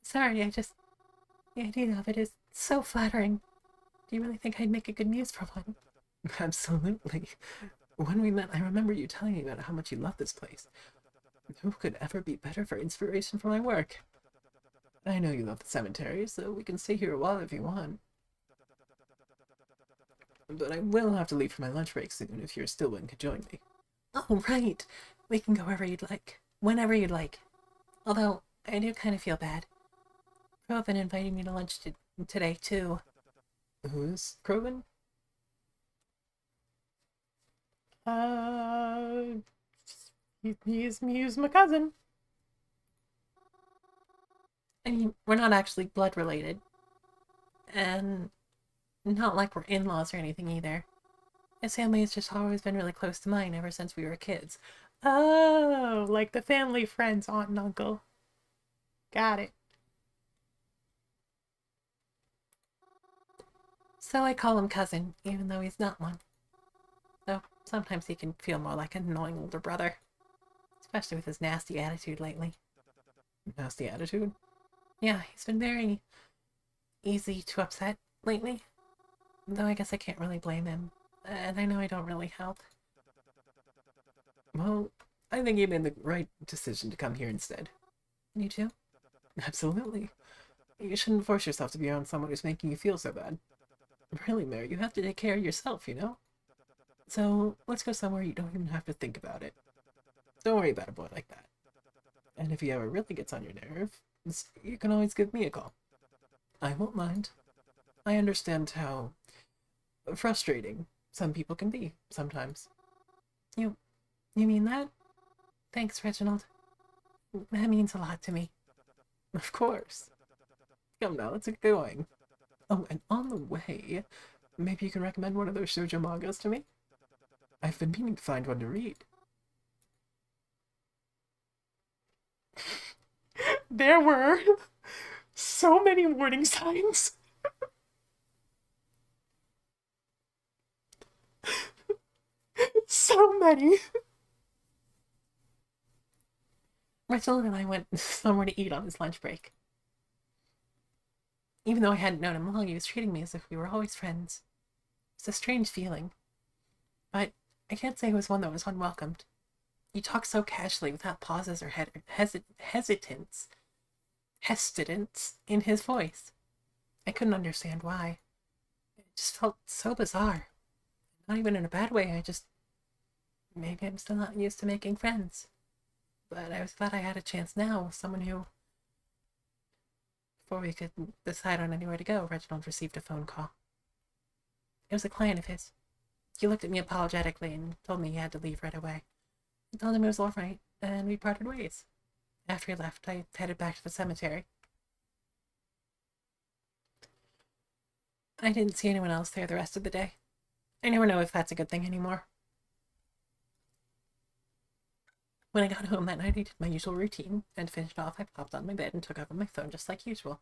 Sorry, the idea of it is so flattering. Do you really think I'd make a good muse for one? Absolutely. When we met, I remember you telling me about how much you love this place. Who could ever be better for inspiration for my work? I know you love the cemetery, so we can stay here a while if you want. But I will have to leave for my lunch break soon if you're still willing to join me. Oh, right. We can go wherever you'd like. Whenever you'd like. Although, I do kind of feel bad. Proven invited me to lunch today, too. Who's Krogan? Uh, he's my cousin. I mean, we're not actually blood related. And not like we're in-laws or anything either. His family has just always been really close to mine ever since we were kids. Oh, like the family friends, aunt and uncle. Got it. So I call him cousin, even though he's not one. Though sometimes he can feel more like an annoying older brother. Especially with his nasty attitude lately. Nasty attitude? Yeah, he's been very easy to upset lately. Though I guess I can't really blame him. And I know I don't really help. Well, I think you made the right decision to come here instead. You too? Absolutely. You shouldn't force yourself to be around someone who's making you feel so bad. Really, Mary, you have to take care of yourself, you know? So, let's go somewhere you don't even have to think about it. Don't worry about a boy like that. And if he ever really gets on your nerves, you can always give me a call. I won't mind. I understand how frustrating some people can be sometimes. You mean that? Thanks, Reginald. That means a lot to me. Of course. Come now, let's get going. Oh, and on the way, maybe you can recommend one of those shoujo mangas to me? I've been meaning to find one to read. There were so many warning signs. So many. Reginald and I went somewhere to eat on his lunch break. Even though I hadn't known him long, he was treating me as if we were always friends. It's a strange feeling. But I can't say it was one that was unwelcomed. He talked so casually without pauses or hesitance in his voice. I couldn't understand why. It just felt so bizarre. Not even in a bad way, maybe I'm still not used to making friends. But I was glad I had a chance now with someone who... Before we could decide on anywhere to go, Reginald received a phone call. It was a client of his. He looked at me apologetically and told me he had to leave right away. I told him it was all right, and we parted ways. After he left, I headed back to the cemetery. I didn't see anyone else there the rest of the day. I never know if that's a good thing anymore. When I got home that night, I did my usual routine, and finished off, I popped on my bed and took out my phone just like usual.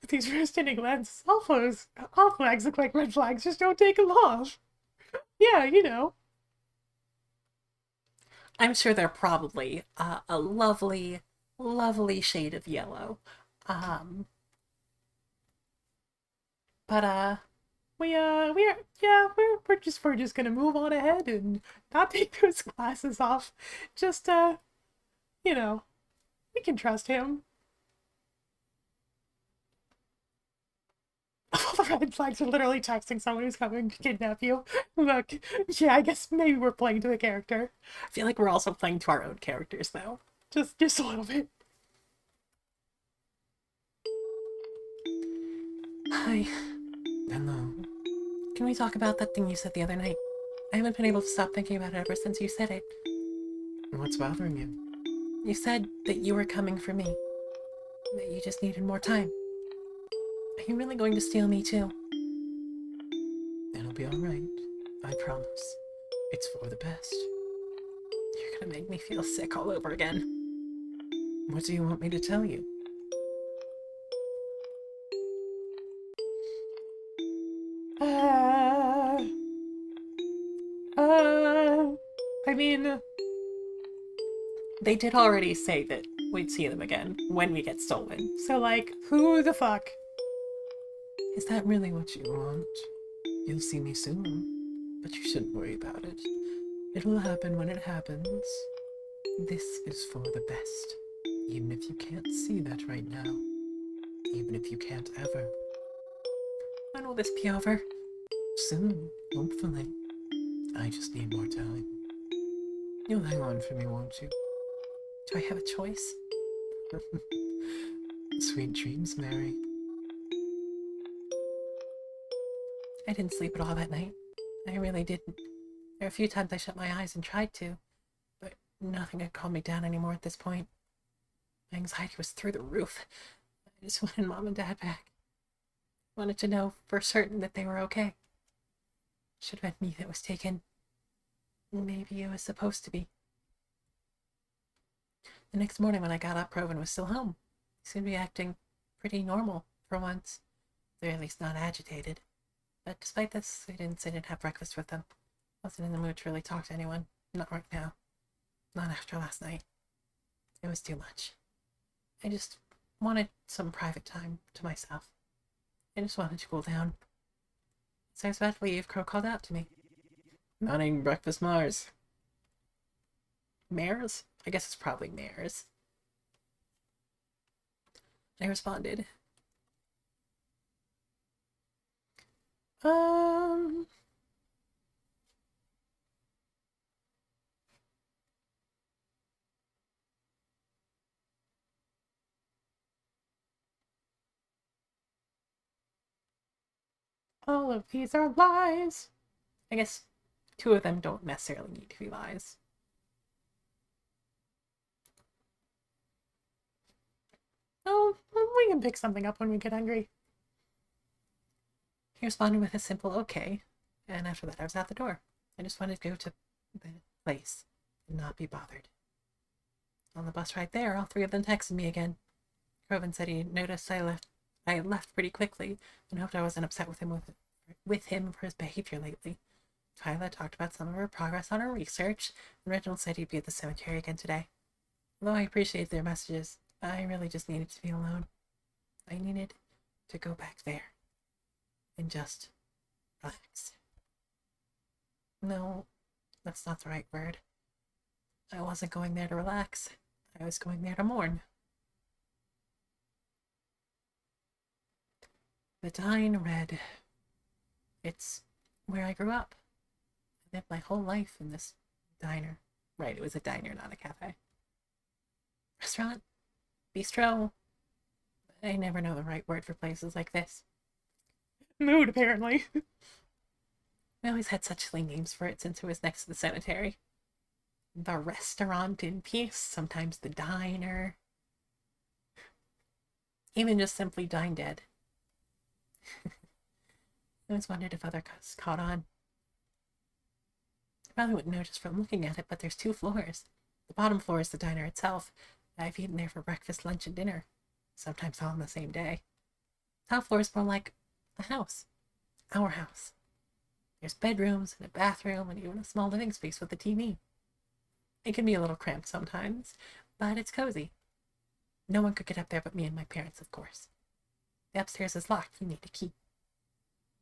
These roasting glands, all flags look like red flags, just don't take them off. Yeah, you know. I'm sure they're probably a lovely, lovely shade of yellow. But we're just gonna move on ahead and not take those glasses off. Just you know, we can trust him. All the red flags are literally texting someone who's coming to kidnap you. Look, yeah, I guess maybe we're playing to a character. I feel like we're also playing to our own characters, though. Just a little bit. Hi. Hello. Can we talk about that thing you said the other night? I haven't been able to stop thinking about it ever since you said it. What's bothering you? You said that you were coming for me. That you just needed more time. Are you really going to steal me too? It'll be alright. I promise. It's for the best. You're gonna make me feel sick all over again. What do you want me to tell you? I mean, they did already say that we'd see them again when we get stolen. So, like, who the fuck? Is that really what you want? You'll see me soon, but you shouldn't worry about it. It'll happen when it happens. This is for the best, even if you can't see that right now. Even if you can't ever. When will this be over? Soon, hopefully. I just need more time. You'll hang on for me, won't you? Do I have a choice? Sweet dreams, Mary. I didn't sleep at all that night. I really didn't. There were a few times I shut my eyes and tried to, but nothing could calm me down anymore at this point. My anxiety was through the roof. I just wanted Mom and Dad back. Wanted to know for certain that they were okay. Should have been me that was taken. Maybe it was supposed to be. The next morning when I got up, Groven was still home. He seemed to be acting pretty normal for once. Or at least not agitated. But despite this, we didn't sit and have breakfast with them. Wasn't in the mood to really talk to anyone. Not right now. Not after last night. It was too much. I just wanted some private time to myself. I just wanted to cool down. So I was about to leave, Crow called out to me. Not eating breakfast, Mars. Mares? I guess it's probably mares. I responded. All of these are lies. I guess two of them don't necessarily need to be lies. Oh, we can pick something up when we get hungry. He responded with a simple okay, and after that I was out the door. I just wanted to go to the place and not be bothered. On the bus ride there, all three of them texted me again. Groven said he noticed I had left pretty quickly and hoped I wasn't upset with him for his behavior lately. Twyla talked about some of her progress on her research, and Reginald said he'd be at the cemetery again today. Although I appreciate their messages, I really just needed to be alone. I needed to go back there and just relax. No, that's not the right word. I wasn't going there to relax. I was going there to mourn. The Dine Red. It's where I grew up. I lived my whole life in this diner. Right, it was a diner, not a cafe. Restaurant? Bistro? I never know the right word for places like this. Mood, apparently. We always had such silly names for it since it was next to the cemetery. The Restaurant in Peace, sometimes the Diner. Even just simply Dine Dead. I always wondered if others caught on. I probably wouldn't know just from looking at it, but there's 2 floors. The bottom floor is the diner itself. I've eaten there for breakfast, lunch, and dinner. Sometimes all on the same day. Top floor is more like a house. Our house. There's bedrooms and a bathroom and even a small living space with a TV. It can be a little cramped sometimes, but it's cozy. No one could get up there but me and my parents, of course. The upstairs is locked. You need a key.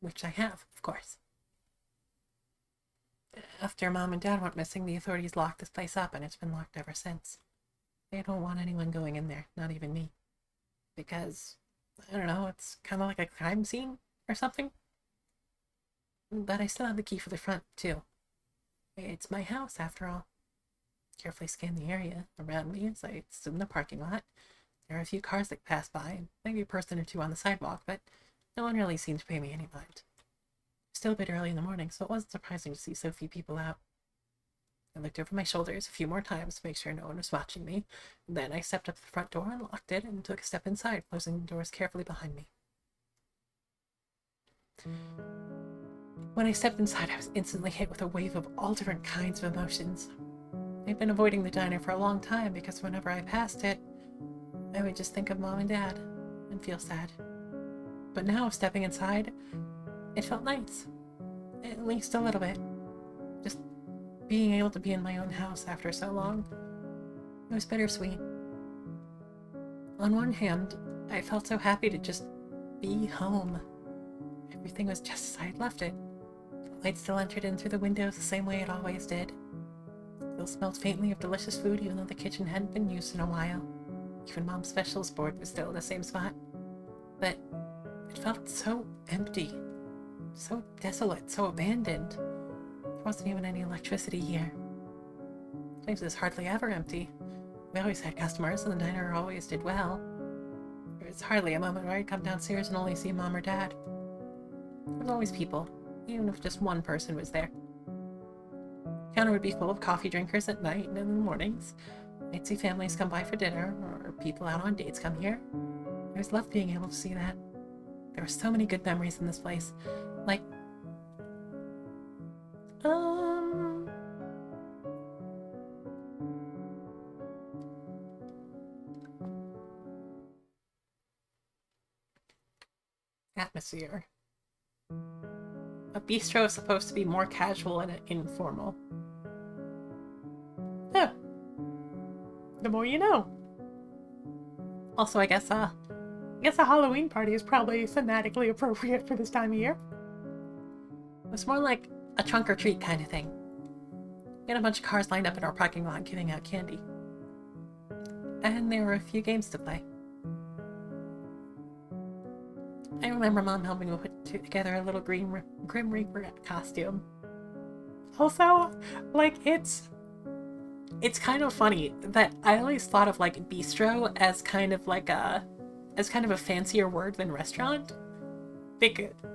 Which I have, of course. After Mom and Dad went missing, the authorities locked this place up, and it's been locked ever since. They don't want anyone going in there, not even me. Because, I don't know, it's kind of like a crime scene. or something. But I still have the key for the front, too. It's my house, after all. Carefully scan the area around me as I stood in the parking lot. There are a few cars that pass by, and maybe a person or two on the sidewalk, but no one really seemed to pay me any mind. Still a bit early in the morning, so it wasn't surprising to see so few people out. I looked over my shoulders a few more times to make sure no one was watching me. Then I stepped up to the front door and locked it and took a step inside, closing the doors carefully behind me. When I stepped inside, I was instantly hit with a wave of all different kinds of emotions. I'd been avoiding the diner for a long time because whenever I passed it, I would just think of Mom and Dad and feel sad. But now, stepping inside, it felt nice. At least a little bit. Just being able to be in my own house after so long. It was bittersweet. On one hand, I felt so happy to just be home. Everything was just as I had left it. The light still entered in through the windows the same way it always did. Still smelled faintly of delicious food even though the kitchen hadn't been used in a while. Even Mom's specials board was still in the same spot. But it felt so empty. So desolate, so abandoned. There wasn't even any electricity here. The place was hardly ever empty. We always had customers, and the diner always did well. There was hardly a moment where I'd come downstairs and only see Mom or Dad. There was always people, even if just one person was there. The counter would be full of coffee drinkers at night and in the mornings. I'd see families come by for dinner, or people out on dates come here. I always loved being able to see that. There were so many good memories in this place. Like, atmosphere. A bistro is supposed to be more casual and informal. Oh. The more you know. Also, I guess a Halloween party is probably thematically appropriate for this time of year. It was more like a trunk or treat kind of thing. We had a bunch of cars lined up in our parking lot giving out candy. And there were a few games to play. I remember Mom helping me put together a little Grim Reaper costume. Also, like, it's kind of funny that I always thought of like bistro as kind of a fancier word than restaurant.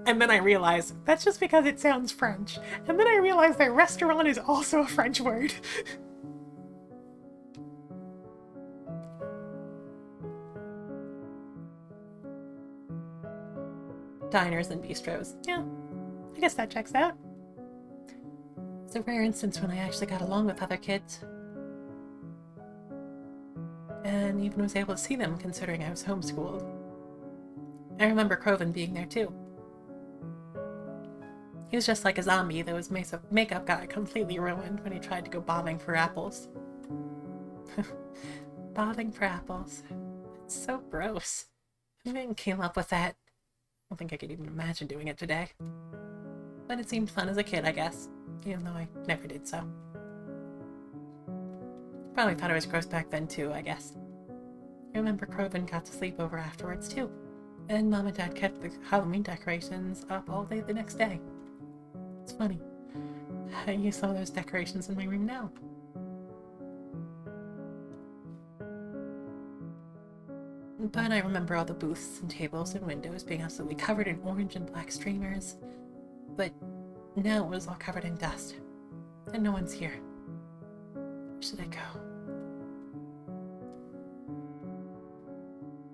And then I realized that's just because it sounds French. And then I realized that restaurant is also a French word. Diners and bistros. Yeah, I guess that checks out. It's a rare instance when I actually got along with other kids. And even was able to see them considering I was homeschooled. I remember Croven being there too. He was just like a zombie that his makeup got completely ruined when he tried to go bobbing for apples. Bobbing for apples. It's so gross. Who even came up with that? I don't think I could even imagine doing it today. But it seemed fun as a kid, I guess, even though I never did so. Probably thought it was gross back then too, I guess. I remember Croven got to sleep over afterwards too, and Mom and Dad kept the Halloween decorations up all day the next day. It's funny. I use some of those decorations in my room now. But I remember all the booths and tables and windows being absolutely covered in orange and black streamers. But now it was all covered in dust. And no one's here. Where should I go?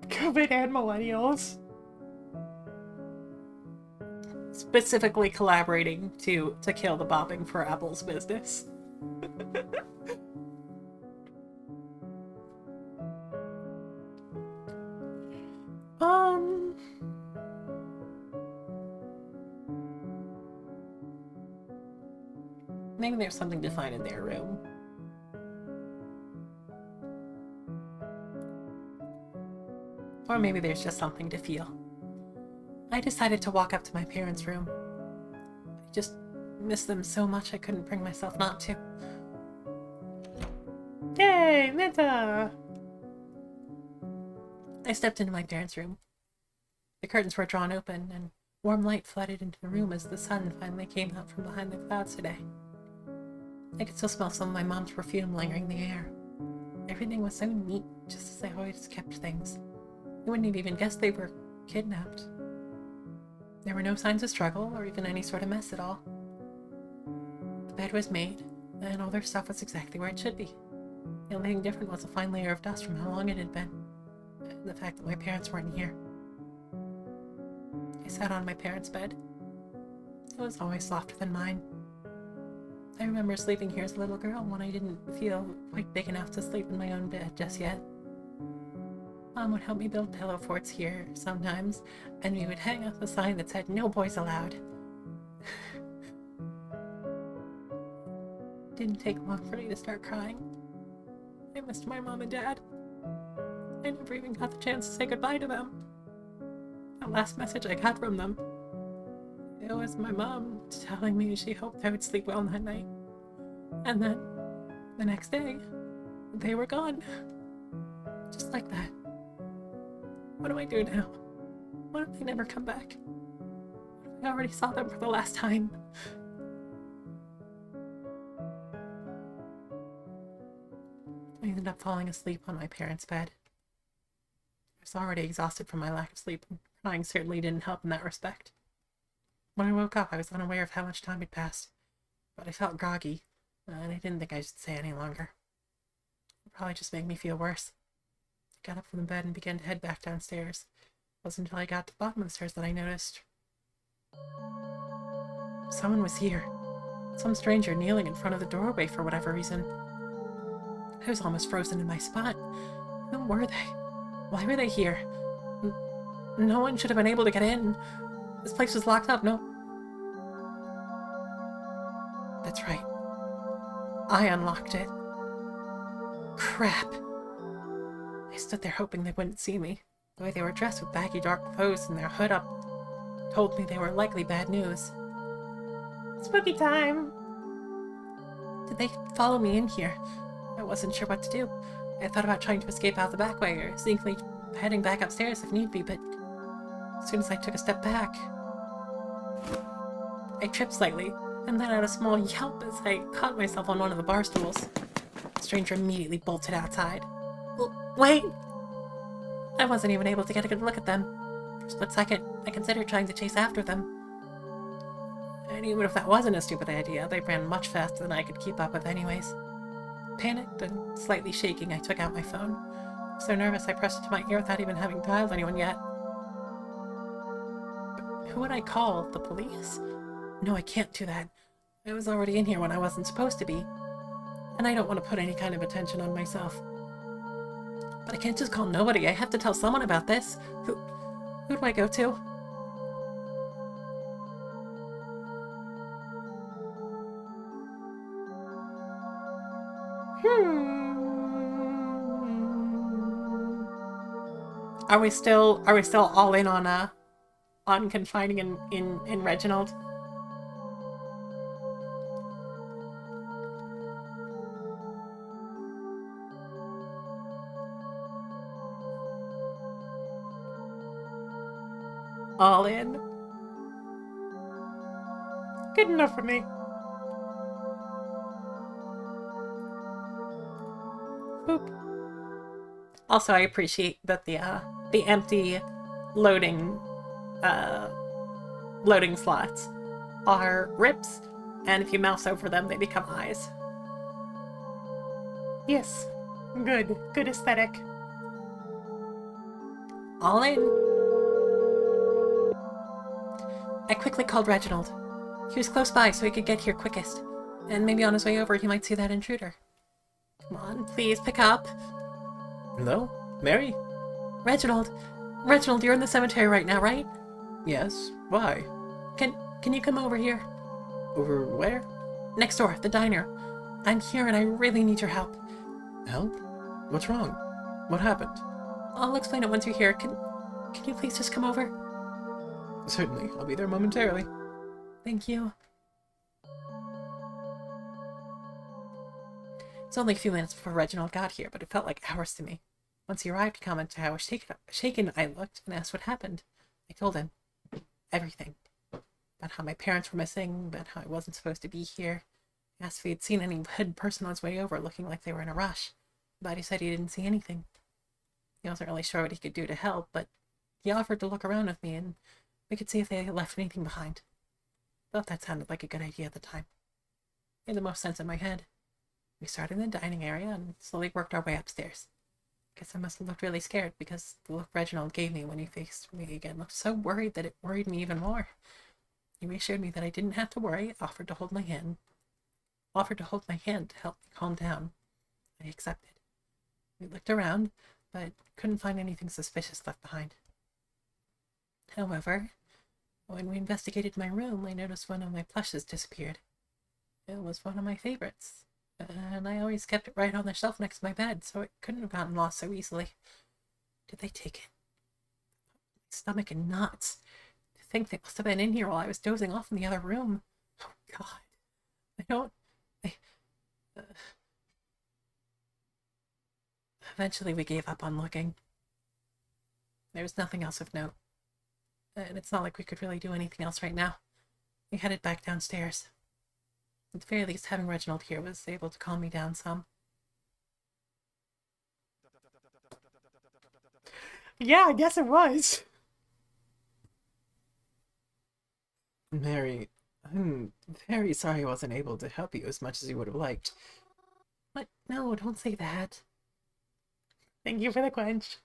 COVID and millennials. Specifically collaborating to kill the bobbing for apples business. Maybe there's something to find in their room. Or maybe there's just something to feel. I decided to walk up to my parents' room. I just miss them so much I couldn't bring myself not to. Yay, Manta! I stepped into my parents' room. The curtains were drawn open, and Warm light flooded into the room as the sun finally came out from behind the clouds today. I could still smell some of my mom's perfume lingering in the air. Everything was so neat, just as they always kept things. You wouldn't have even guessed they were kidnapped. There were no signs of struggle or even any sort of mess at all. The bed was made, and all their stuff was exactly where it should be. The only thing different was a fine layer of dust from how long it had been, and the fact that my parents weren't here. I sat on my parents' bed. It was always softer than mine. I remember sleeping here as a little girl when I didn't feel quite big enough to sleep in my own bed just yet. Mom would help me build pillow forts here sometimes, and we would hang up a sign that said, "No boys allowed." Didn't take long for me to start crying. I missed my mom and dad. I never even got the chance to say goodbye to them. The last message I got from them, it was my mom telling me she hoped I would sleep well that night. And then, the next day, they were gone. Just like that. What do I do now? What if they never come back? What if I already saw them for the last time? I ended up falling asleep on my parents' bed. I was already exhausted from my lack of sleep, and crying certainly didn't help in that respect. When I woke up, I was unaware of how much time had passed, but I felt groggy, and I didn't think I should stay any longer. It would probably just make me feel worse. I got up from the bed and began to head back downstairs. It wasn't until I got to the bottom of the stairs that I noticed someone was here. Some stranger kneeling in front of the doorway for whatever reason. I was almost frozen in my spot. Who were they? Why were they here? No one should have been able to get in. This place was locked up, no? That's right. I unlocked it. Crap. I stood there hoping they wouldn't see me. The way they were dressed with baggy dark clothes and their hood up told me they were likely bad news. Spooky time! Did they follow me in here? I wasn't sure what to do. I thought about trying to escape out the back way or sneakily heading back upstairs if need be, but as soon as I took a step back, I tripped slightly and let out a small yelp as I caught myself on one of the bar stools. The stranger immediately bolted outside. Wait! I wasn't even able to get a good look at them. For a split second, I considered trying to chase after them. And even if that wasn't a stupid idea, they ran much faster than I could keep up with anyways. Panicked and slightly shaking, I took out my phone. So nervous I pressed it to my ear without even having dialed anyone yet. But who would I call? The police? No, I can't do that. I was already in here when I wasn't supposed to be. And I don't want to put any kind of attention on myself. But I can't just call nobody. I have to tell someone about this. Who do I go to? Are we still all in on confiding in Reginald? All in? Good enough for me. Boop. Also, I appreciate that the empty loading slots are rips, and if you mouse over them, they become eyes. Yes, good aesthetic. All in. I quickly called Reginald. He was close by, so he could get here quickest, and maybe on his way over he might see that intruder. Come on, please pick up. Hello? Mary? Reginald, you're in the cemetery right now, right? Yes. Why? Can you come over here? Over where? Next door, the diner. I'm here and I really need your help. Help? What's wrong? What happened? I'll explain it once you're here. Can you please just come over? Certainly. I'll be there momentarily. Thank you. It's only a few minutes before Reginald got here, but it felt like hours to me. Once he arrived, he commented how shaken I looked and asked what happened. I told him everything. About how my parents were missing, about how I wasn't supposed to be here. He asked if he had seen any hood person on his way over looking like they were in a rush, but he said he didn't see anything. He wasn't really sure what he could do to help, but he offered to look around with me and we could see if they had left anything behind. Thought that sounded like a good idea at the time. Made the most sense in my head. We started in the dining area and slowly worked our way upstairs. Guess I must have looked really scared because the look Reginald gave me when he faced me again looked so worried that it worried me even more. He reassured me that I didn't have to worry, offered to hold my hand to help me calm down. I accepted. We looked around, but couldn't find anything suspicious left behind. However, when we investigated my room, I noticed one of my plushes disappeared. It was one of my favorites, and I always kept it right on the shelf next to my bed, so it couldn't have gotten lost so easily. Did they take it? My stomach in knots. To think they must have been in here while I was dozing off in the other room. Oh, God. Eventually we gave up on looking. There was nothing else of note. And it's not like we could really do anything else right now. We headed back downstairs. At the very least, having Reginald here was able to calm me down some. Yeah, I guess it was. Mary, I'm very sorry I wasn't able to help you as much as you would have liked. But no, don't say that. Thank you for the quench.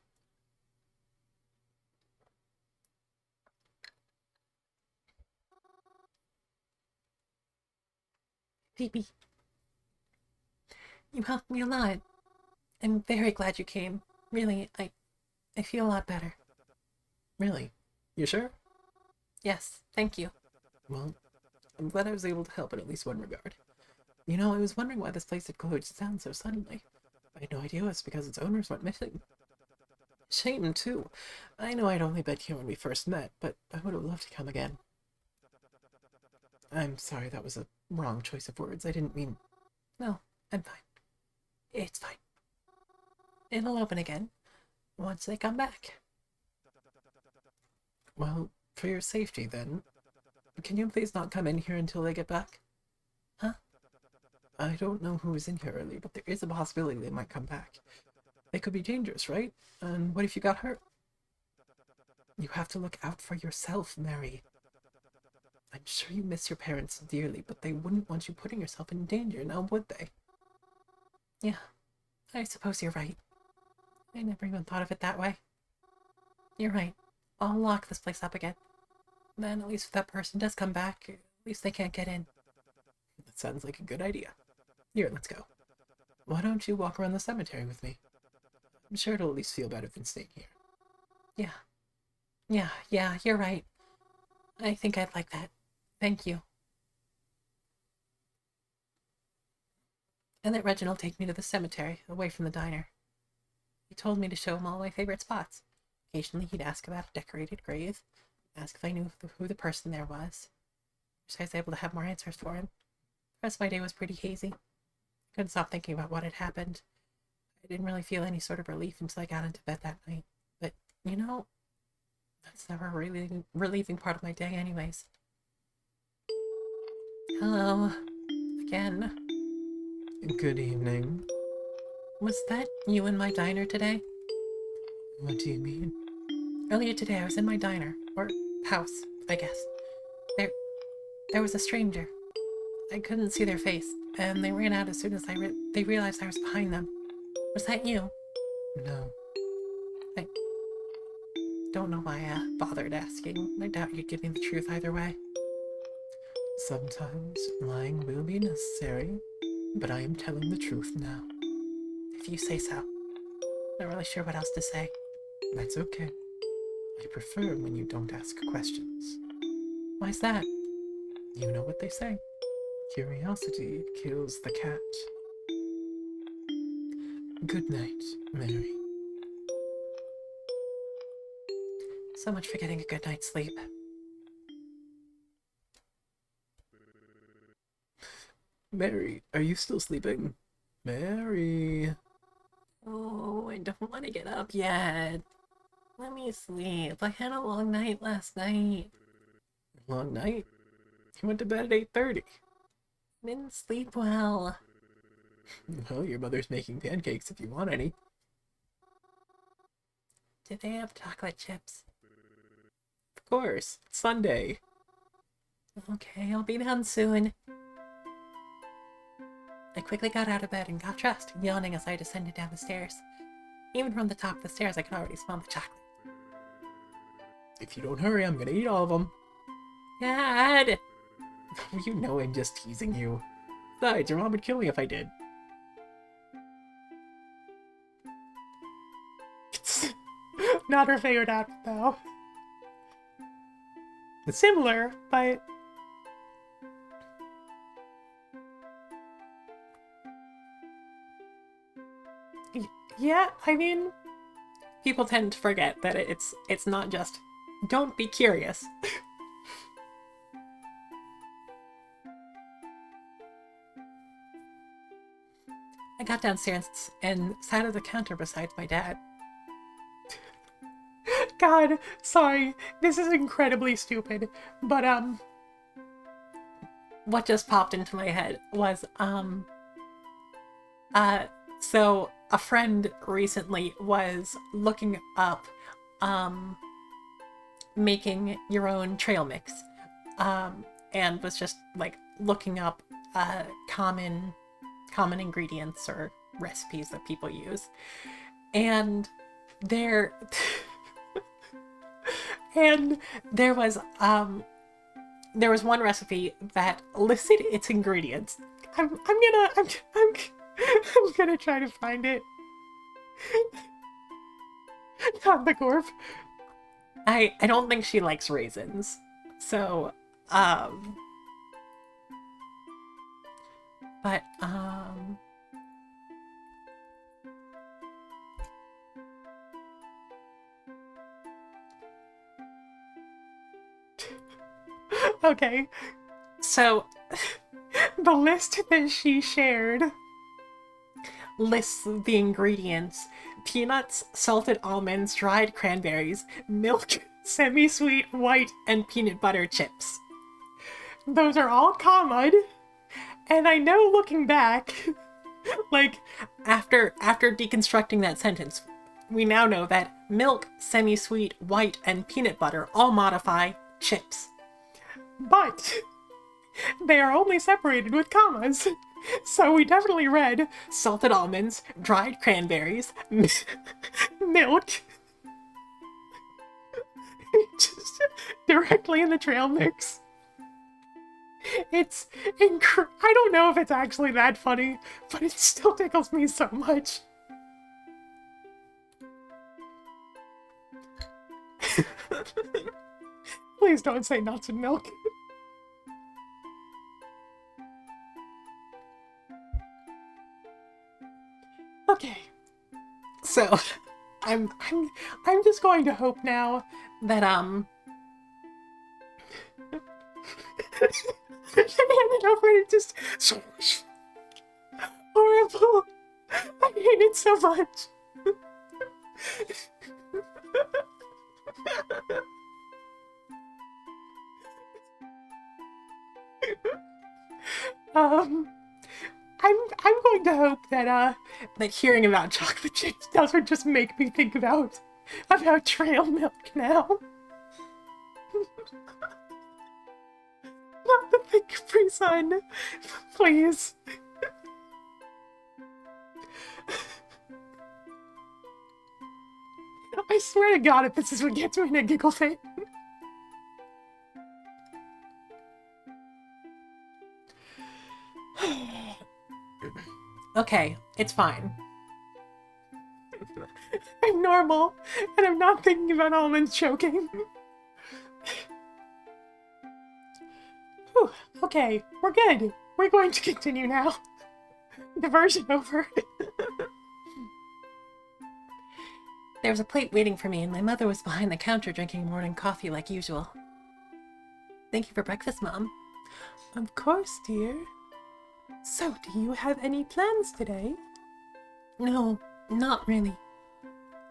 Phoebe, you helped me a lot. I'm very glad you came. Really, I feel a lot better. Really? You sure? Yes, thank you. Well, I'm glad I was able to help in at least one regard. You know, I was wondering why this place had closed down so suddenly. I had no idea it was because its owners went missing. Shame, too. I know I'd only been here when we first met, but I would have loved to come again. I'm sorry, that was a wrong choice of words. I didn't mean... No, I'm fine. It's fine. It'll open again once they come back. Well, for your safety, then, can you please not come in here until they get back? Huh? I don't know who was in here earlier, but there is a possibility they might come back. They could be dangerous, right? And what if you got hurt? You have to look out for yourself, Mary. I'm sure you miss your parents dearly, but they wouldn't want you putting yourself in danger, now would they? Yeah, I suppose you're right. I never even thought of it that way. You're right. I'll lock this place up again. Then at least if that person does come back, at least they can't get in. That sounds like a good idea. Here, let's go. Why don't you walk around the cemetery with me? I'm sure it'll at least feel better than staying here. Yeah, you're right. I think I'd like that. Thank you. And let Reginald take me to the cemetery, away from the diner. He told me to show him all my favorite spots. Occasionally he'd ask about a decorated grave, ask if I knew who the person there was. Wish I was able to have more answers for him. The rest of my day was pretty hazy. I couldn't stop thinking about what had happened. I didn't really feel any sort of relief until I got into bed that night. But, you know, that's never a really relieving part of my day anyways. Hello. Again. Good evening. Was that you in my diner today? What do you mean? Earlier today I was in my diner. Or house, I guess. There was a stranger. I couldn't see their face, and they ran out as soon as they realized I was behind them. Was that you? No. I don't know why I bothered asking. I doubt you'd give me the truth either way. Sometimes lying will be necessary, but I am telling the truth now. If you say so. Not really sure what else to say. That's okay. I prefer when you don't ask questions. Why's that? You know what they say. Curiosity kills the cat. Good night, Mary. So much for getting a good night's sleep. Mary, are you still sleeping? Mary. Oh, I don't want to get up yet. Let me sleep. I had a long night last night. Long night. You went to bed at 8:30. Didn't sleep well. Well, your mother's making pancakes if you want any. Did they have chocolate chips? Of course, it's Sunday. Okay, I'll be down soon. I quickly got out of bed and got dressed, yawning as I descended down the stairs. Even from the top of the stairs, I could already smell the chocolate. If you don't hurry, I'm gonna eat all of them. Dad! You know I'm just teasing you. Besides, your mom would kill me if I did. It's not her favorite outfit, though. It's similar, but... Yeah, I mean... People tend to forget that it's not just, don't be curious. I got downstairs and sat at the counter beside my dad. God, sorry, this is incredibly stupid, but, What just popped into my head was, so a friend recently was looking up, making your own trail mix, and was just, like, looking up, common ingredients or recipes that people use. And there... and there was one recipe that listed its ingredients. I'm gonna try to find it. Not the gorp. I don't think she likes raisins. So, but, Okay, so the list that she shared. lists the ingredients: peanuts, salted almonds, dried cranberries, milk, semi-sweet, white, and peanut butter chips. Those are all common. And I know looking back, Like, after deconstructing that sentence, we now know that milk, semi-sweet, white, and peanut butter all modify chips. but they are only separated with commas. So we definitely read Salted almonds, dried cranberries, milk. Just directly in the trail mix. It's I don't know if it's actually that funny, but it still tickles me so much. Please don't say nuts and milk. Okay, so I'm just going to hope now that hand it over and it just horrible. I hate it so much. I'm going to hope that hearing about chocolate chips doesn't just make me think about trail milk now. Not the thick Capri Sun, please. I swear to God, if this is what gets me in a giggle fit. okay, it's fine. I'm normal, and I'm not thinking about almonds choking. Whew, okay, we're good. We're going to continue now. Diversion over. There was a plate waiting for me, and my mother was behind the counter drinking morning coffee like usual. Thank you for breakfast, Mom. Of course, dear. So, do you have any plans today? No, not really.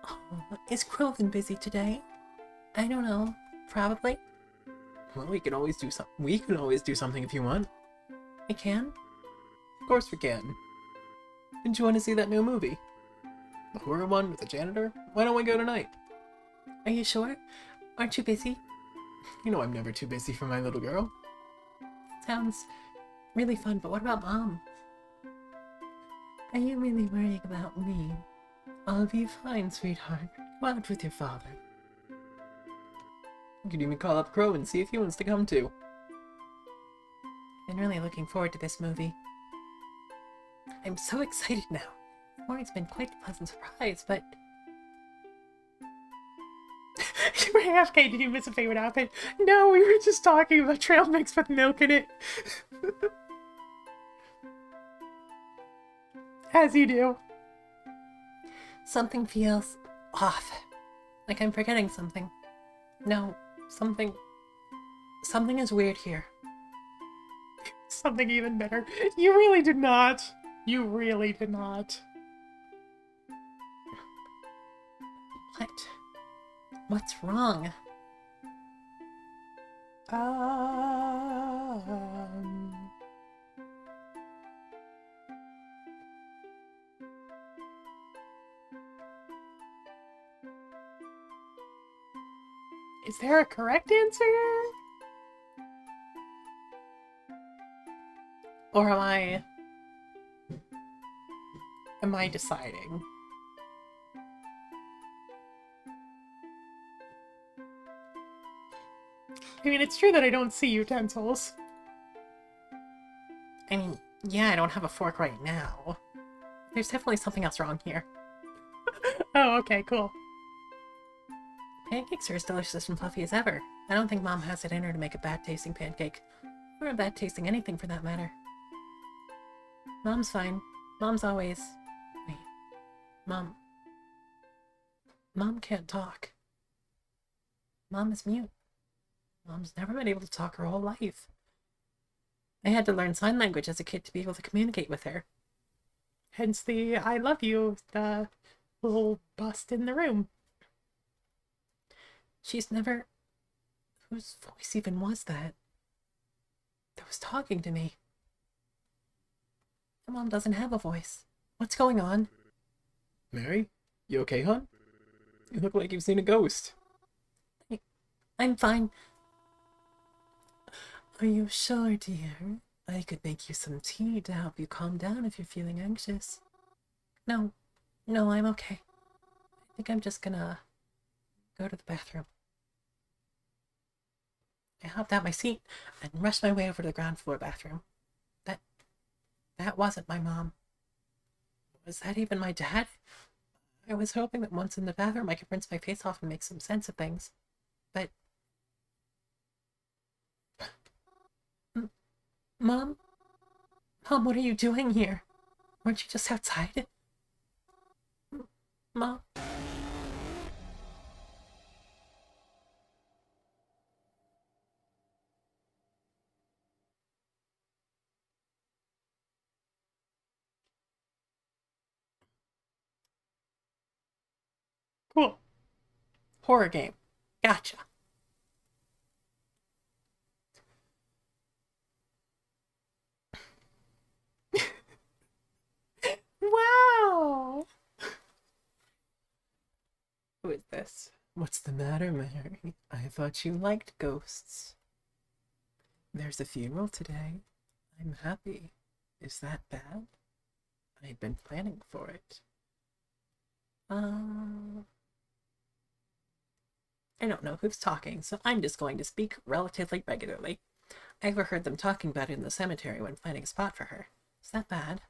Oh, is Quilvin busy today? I don't know. Probably. Well, we can always do something. We can always do something if you want. I can? Of course we can. Didn't you want to see that new movie? The horror one with the janitor? Why don't we go tonight? Are you sure? Aren't you busy? You know I'm never too busy for my little girl. Sounds really fun, but what about Mom? Are you really worrying about me? I'll be fine, sweetheart. Go out with your father. You could even call up Crow and see if he wants to come too. Been really looking forward to this movie. I'm so excited now. It's been quite a pleasant surprise, but... AFK, did you miss a favorite outfit? No, we were just talking about trail mix with milk in it. As you do. Something feels off. Like I'm forgetting something. No, something is weird here. Something even better. You really did not. You really did not. What? What's wrong? Is there a correct answer? Or am I deciding? I mean, it's true that I don't see utensils. I mean, yeah, I don't have a fork right now. There's definitely something else wrong here. Oh, okay, cool. Pancakes are as delicious and fluffy as ever. I don't think Mom has it in her to make a bad-tasting pancake. Or a bad-tasting anything for that matter. Mom's fine. Mom's always... Wait. Mom can't talk. Mom is mute. Mom's never been able to talk her whole life. I had to learn sign language as a kid to be able to communicate with her. Hence the I love you, the little bust in the room. She's never... Whose voice even was that? That was talking to me. My Mom doesn't have a voice. What's going on? Mary? You okay, hon? You look like you've seen a ghost. I'm fine. Are you sure, dear? I could make you some tea to help you calm down if you're feeling anxious. No, I'm okay. I think I'm just gonna go to the bathroom. I hopped out my seat and rushed my way over to the ground floor bathroom. That wasn't my mom. Was that even my dad? I was hoping that once in the bathroom I could rinse my face off and make some sense of things. But... Mom? Mom, what are you doing here? Weren't you just outside? Mom? Cool. Horror game. Gotcha. Wow. Who is this? What's the matter, Mary? I thought you liked ghosts. There's a funeral today. I'm happy. Is that bad? I'd been planning for it. I don't know who's talking, so I'm just going to speak relatively regularly. I overheard them talking about it in the cemetery when finding a spot for her. Is that bad?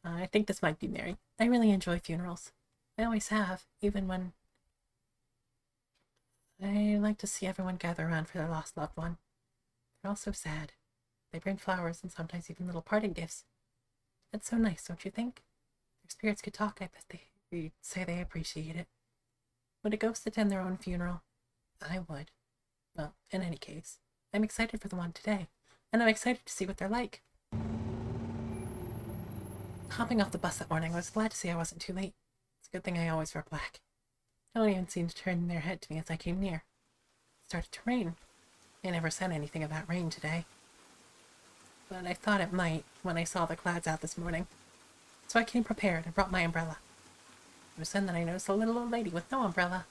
I think this might be Mary. I really enjoy funerals. I always have, even when... I like to see everyone gather around for their lost loved one. They're all so sad. They bring flowers and sometimes even little parting gifts. It's so nice, don't you think? Their spirits could talk, I bet they'd say they appreciate it. Would a ghost attend their own funeral? I would. Well, in any case, I'm excited for the one today, and I'm excited to see what they're like. Hopping off the bus that morning, I was glad to see I wasn't too late. It's a good thing I always wear black. No one even seemed to turn their head to me as I came near. It started to rain. It never said anything about rain today. But I thought it might when I saw the clouds out this morning. So I came prepared and brought my umbrella. It was then that I noticed a little old lady with no umbrella.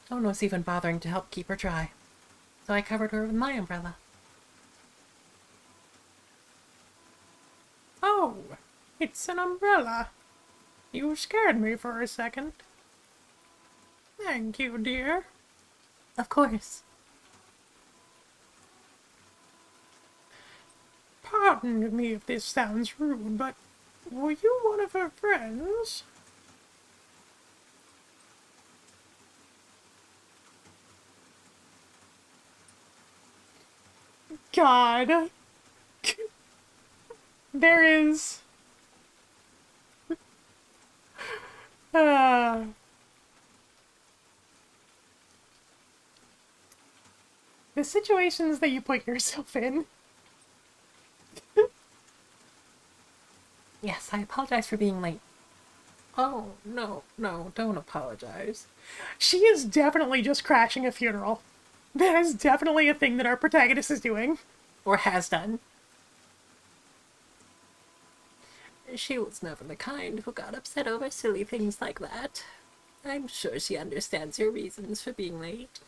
No one was even bothering to help keep her dry, so I covered her with my umbrella. Oh, it's an umbrella. You scared me for a second. Thank you, dear. Of course. Pardon me if this sounds rude, but were you one of her friends? God. There is... Uh, the situations that you put yourself in. Yes, I apologize for being late. Oh, no, don't apologize. She is definitely just crashing a funeral. That is definitely a thing that our protagonist is doing. Or has done. She was never the kind who got upset over silly things like that. I'm sure she understands your reasons for being late.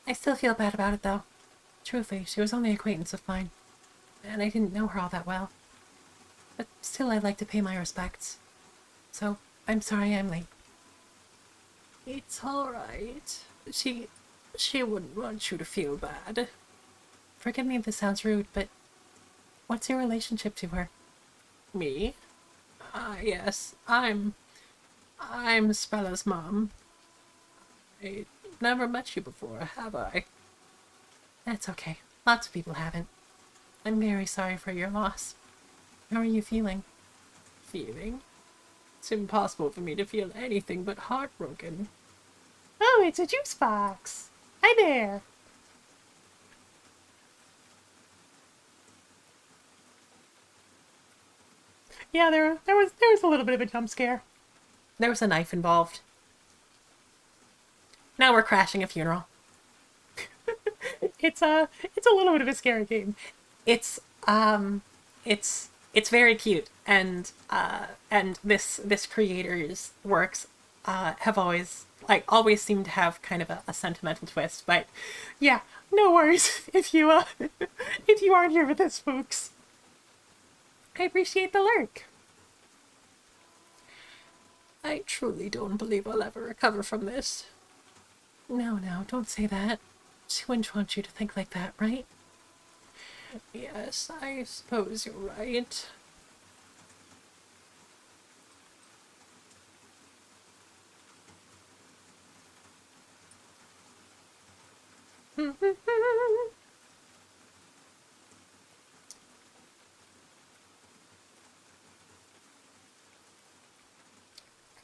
I still feel bad about it, though. Truthfully, she was only an acquaintance of mine, and I didn't know her all that well. But still, I'd like to pay my respects. So, I'm sorry I'm late. It's alright. She wouldn't want you to feel bad. Forgive me if this sounds rude, but what's your relationship to her? Me? Yes, I'm Spella's mom. I never met you before, have I? That's okay. Lots of people haven't. I'm very sorry for your loss. How are you feeling? Feeling? It's impossible for me to feel anything but heartbroken. Oh, it's a juice box. Hi there. Yeah, there was a little bit of a jump scare. There was a knife involved. Now we're crashing a funeral. It's a little bit of a scary game. It's very cute, and this creator's works have always seemed to have kind of a sentimental twist. But Yeah, no worries if you if you aren't here with us, folks. I appreciate the lurk. I truly don't believe I'll ever recover from this. No, don't say that. She wouldn't want you to think like that, right? Yes, I suppose you're right. I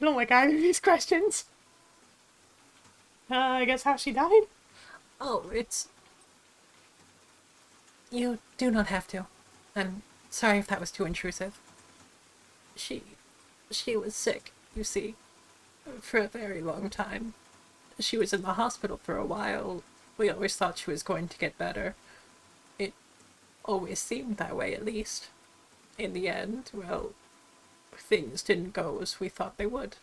don't like either of these questions. I guess how she died? Oh, you do not have to. I'm sorry if that was too intrusive. She was sick, you see, for a very long time. She was in the hospital for a while. We always thought she was going to get better. It always seemed that way, at least. In the end, well, things didn't go as we thought they would.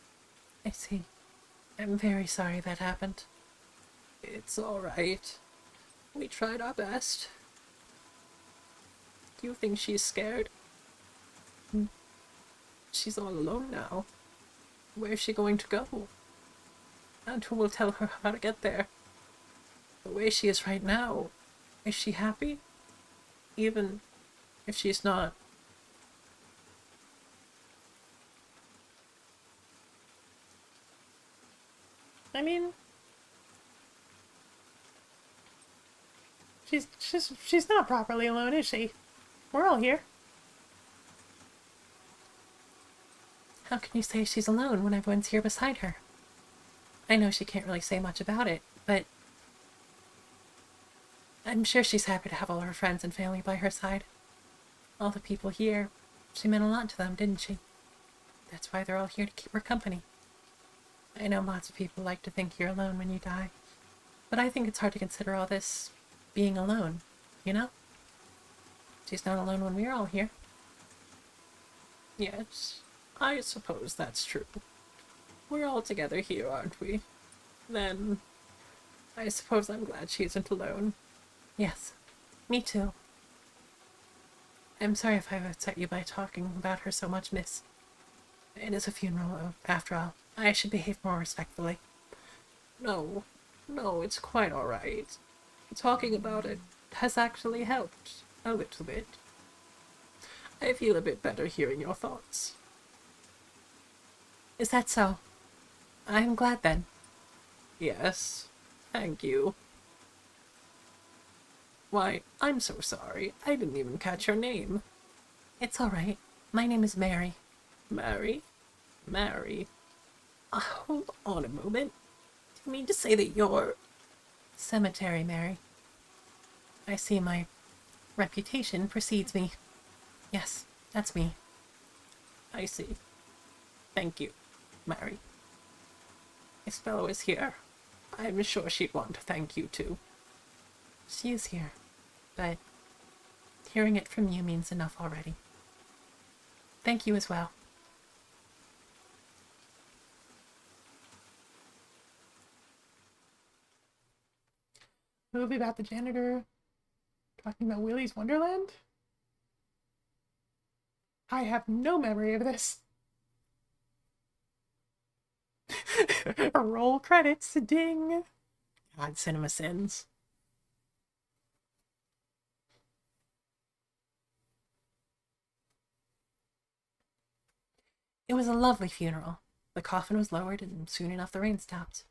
I see. I'm very sorry that happened. It's all right. We tried our best. Do you think she's scared? She's all alone now. Where's she going to go? And who will tell her how to get there? The way she is right now, is she happy? Even if she's not. I mean, she's not properly alone, is she? We're all here. How can you say she's alone when everyone's here beside her? I know she can't really say much about it, but I'm sure she's happy to have all her friends and family by her side. All the people here, she meant a lot to them, didn't she? That's why they're all here to keep her company. I know lots of people like to think you're alone when you die, but I think it's hard to consider all this being alone, you know? She's not alone when we're all here. Yes, I suppose that's true. We're all together here, aren't we? Then, I suppose I'm glad she isn't alone. Yes, me too. I'm sorry if I've upset you by talking about her so much, miss. It is a funeral, after all. I should behave more respectfully. No, no, it's quite all right. Talking about it has actually helped a little bit. I feel a bit better hearing your thoughts. Is that so? I'm glad then. Yes, thank you. Why, I'm so sorry. I didn't even catch your name. It's all right. My name is Mary. Mary? Mary? Hold on a moment. Do you mean to say that you're... Cemetery Mary. I see my reputation precedes me. Yes, that's me. I see. Thank you, Mary. Miss Fellow is here. I'm sure she'd want to thank you too. She is here, but hearing it from you means enough already. Thank you as well. Movie about the janitor talking about Willy's Wonderland? I have no memory of this. Roll credits, ding. God, Cinema Sins. It was a lovely funeral. The coffin was lowered, and soon enough the rain stopped.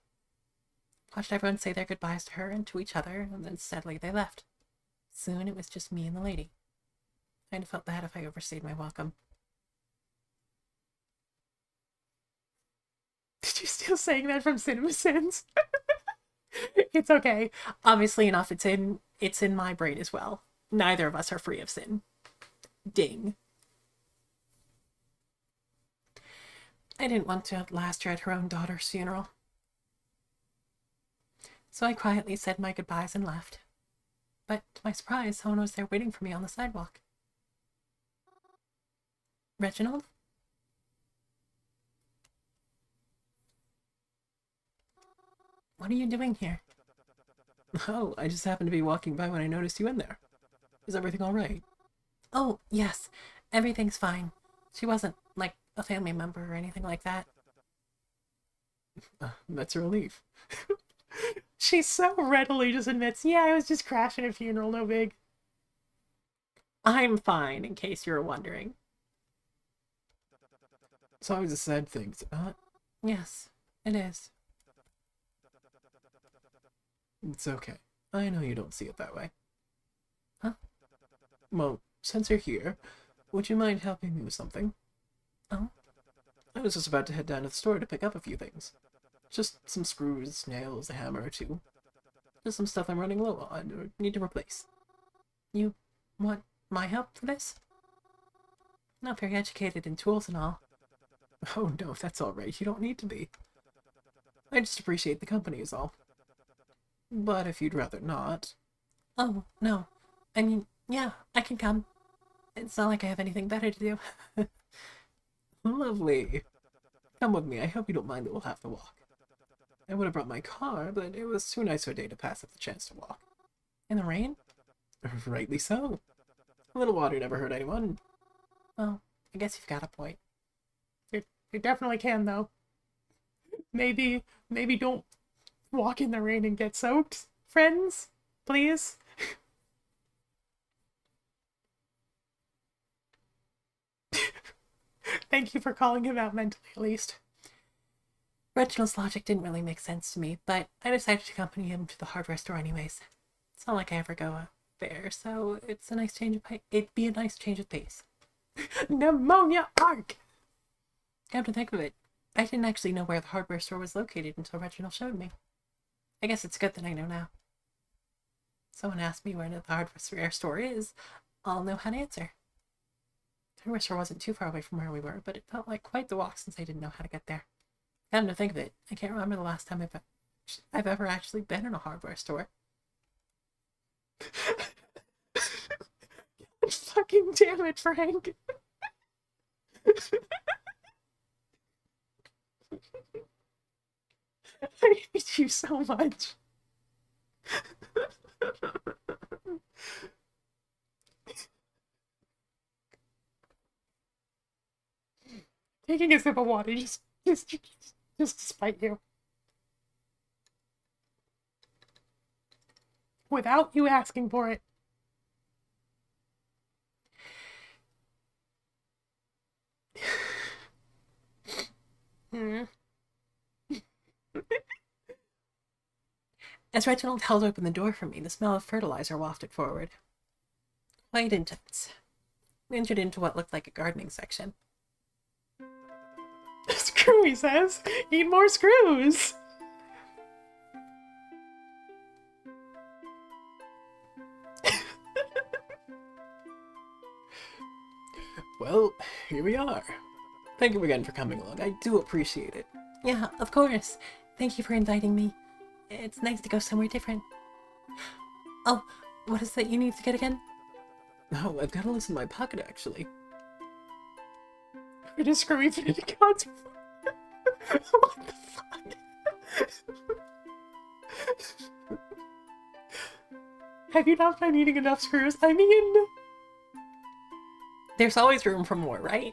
Watched everyone say their goodbyes to her and to each other, and then steadily they left. Soon it was just me and the lady. I'd have felt bad if I overstayed my welcome. Did you still saying that from Cinema Sins? It's okay. Obviously enough, it's in my brain as well. Neither of us are free of sin. Ding. I didn't want to outlast her at her own daughter's funeral. So I quietly said my goodbyes and left. But to my surprise, someone was there waiting for me on the sidewalk. Reginald? What are you doing here? Oh, I just happened to be walking by when I noticed you in there. Is everything all right? Oh, yes. Everything's fine. She wasn't, like, a family member or anything like that. That's a relief. She so readily just admits, yeah, I was just crashing a funeral, no big. I'm fine, in case you were wondering. It's always a sad thing, is it not? Yes, it is. It's okay. I know you don't see it that way. Huh? Well, since you're here, would you mind helping me with something? Oh? I was just about to head down to the store to pick up a few things. Just some screws, nails, a hammer or two. Just some stuff I'm running low on or need to replace. You want my help for this? Not very educated in tools and all. Oh no, that's alright. You don't need to be. I just appreciate the company is all. But if you'd rather not... Oh, no. I mean, yeah, I can come. It's not like I have anything better to do. Lovely. Come with me. I hope you don't mind that we'll have to walk. I would have brought my car, but it was too nice a day to pass up the chance to walk. In the rain? Rightly so. A little water never hurt anyone. Well, I guess you've got a point. You definitely can, though. Maybe don't walk in the rain and get soaked, friends, please. Thank you for calling him out mentally, at least. Reginald's logic didn't really make sense to me, but I decided to accompany him to the hardware store anyways. It's not like I ever go there, so it's a nice change of pace. It'd be a nice change of pace. Pneumonia arc! Come to think of it, I didn't actually know where the hardware store was located until Reginald showed me. I guess it's good that I know now. Someone asked me where the hardware store is, I'll know how to answer. The hardware store wasn't too far away from where we were, but it felt like quite the walk since I didn't know how to get there. Come to think of it, I can't remember the last time I've ever actually been in a hardware store. Fucking damn it, Frank. I hate you so much. Taking a sip of water just to spite you. Without you asking for it. Hmm. As Reginald held open the door for me, the smell of fertilizer wafted forward. Quite intense. We entered into what looked like a gardening section. Screw, he says. Eat more screws. Well, here we are. Thank you again for coming along. I do appreciate it. Yeah, of course. Thank you for inviting me. It's nice to go somewhere different. Oh, what is that you need to get again? No, I've got a list in my pocket, actually. Where does Screwy fit into God's... What the fuck? Have you not been eating enough screws? I mean... There's always room for more, right?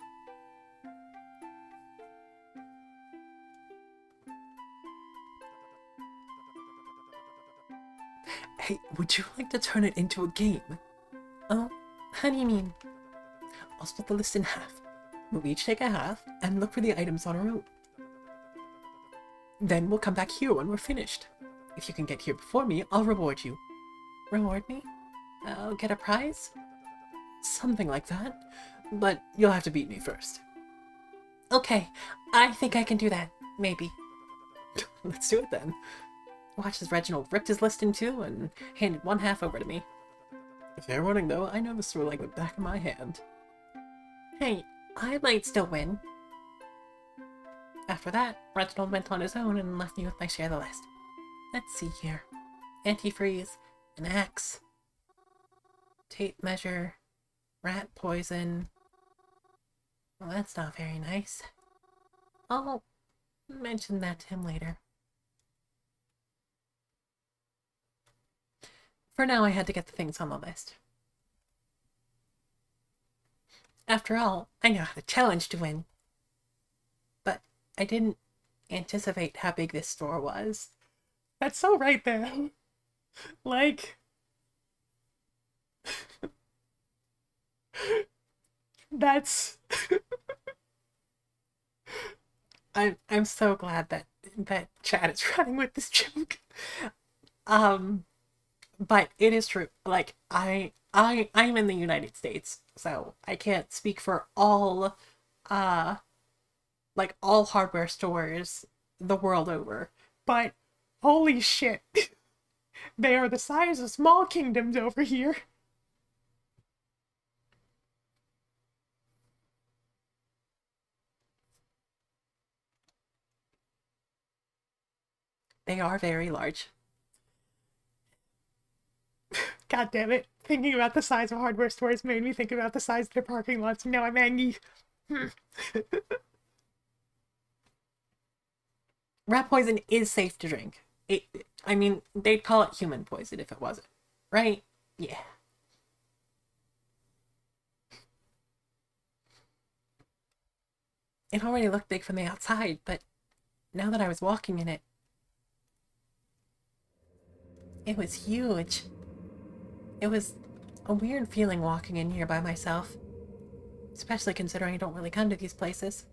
Hey, would you like to turn it into a game? Oh, how do you mean? I'll split the list in half. We'll each take a half and look for the items on our own. Then we'll come back here when we're finished. If you can get here before me, I'll reward you. Reward me? I'll get a prize? Something like that. But you'll have to beat me first. Okay, I think I can do that. Maybe. Let's do it then. Watch as Reginald ripped his list in two and handed one half over to me. Fair warning though, I know this store like the back of my hand. Hey, I might still win. After that, Reginald went on his own and left me with my share of the list. Let's see here. Antifreeze, an axe, tape measure, rat poison. Well, that's not very nice. I'll mention that to him later. For now, I had to get the things on the list. After all, I know how to challenge to win. But I didn't anticipate how big this store was. That's so right there. Like... That's... I'm so glad that Chad is running with this joke. But it is true. Like I'm in the United States, so I can't speak for all like all hardware stores the world over. But holy shit. They are the size of small kingdoms over here. They are very large. God damn it. Thinking about the size of hardware stores made me think about the size of their parking lots, and now I'm angry. Rat poison is safe to drink. I mean, they'd call it human poison if it wasn't. Right? Yeah. It already looked big from the outside, but now that I was walking in it, it was huge. It was a weird feeling walking in here by myself, especially considering I don't really come to these places.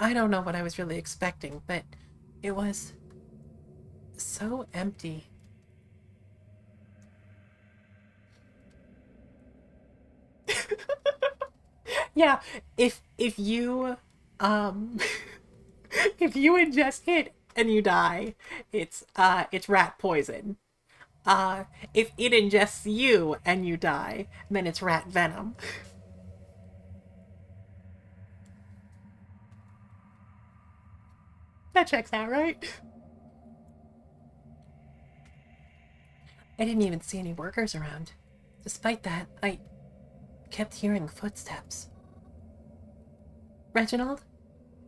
I don't know what I was really expecting, but it was so empty. Yeah, If you if you ingest it, and you die, it's rat poison. If it ingests you and you die, then it's rat venom. That checks out, right? I didn't even see any workers around. Despite that, I kept hearing footsteps. Reginald?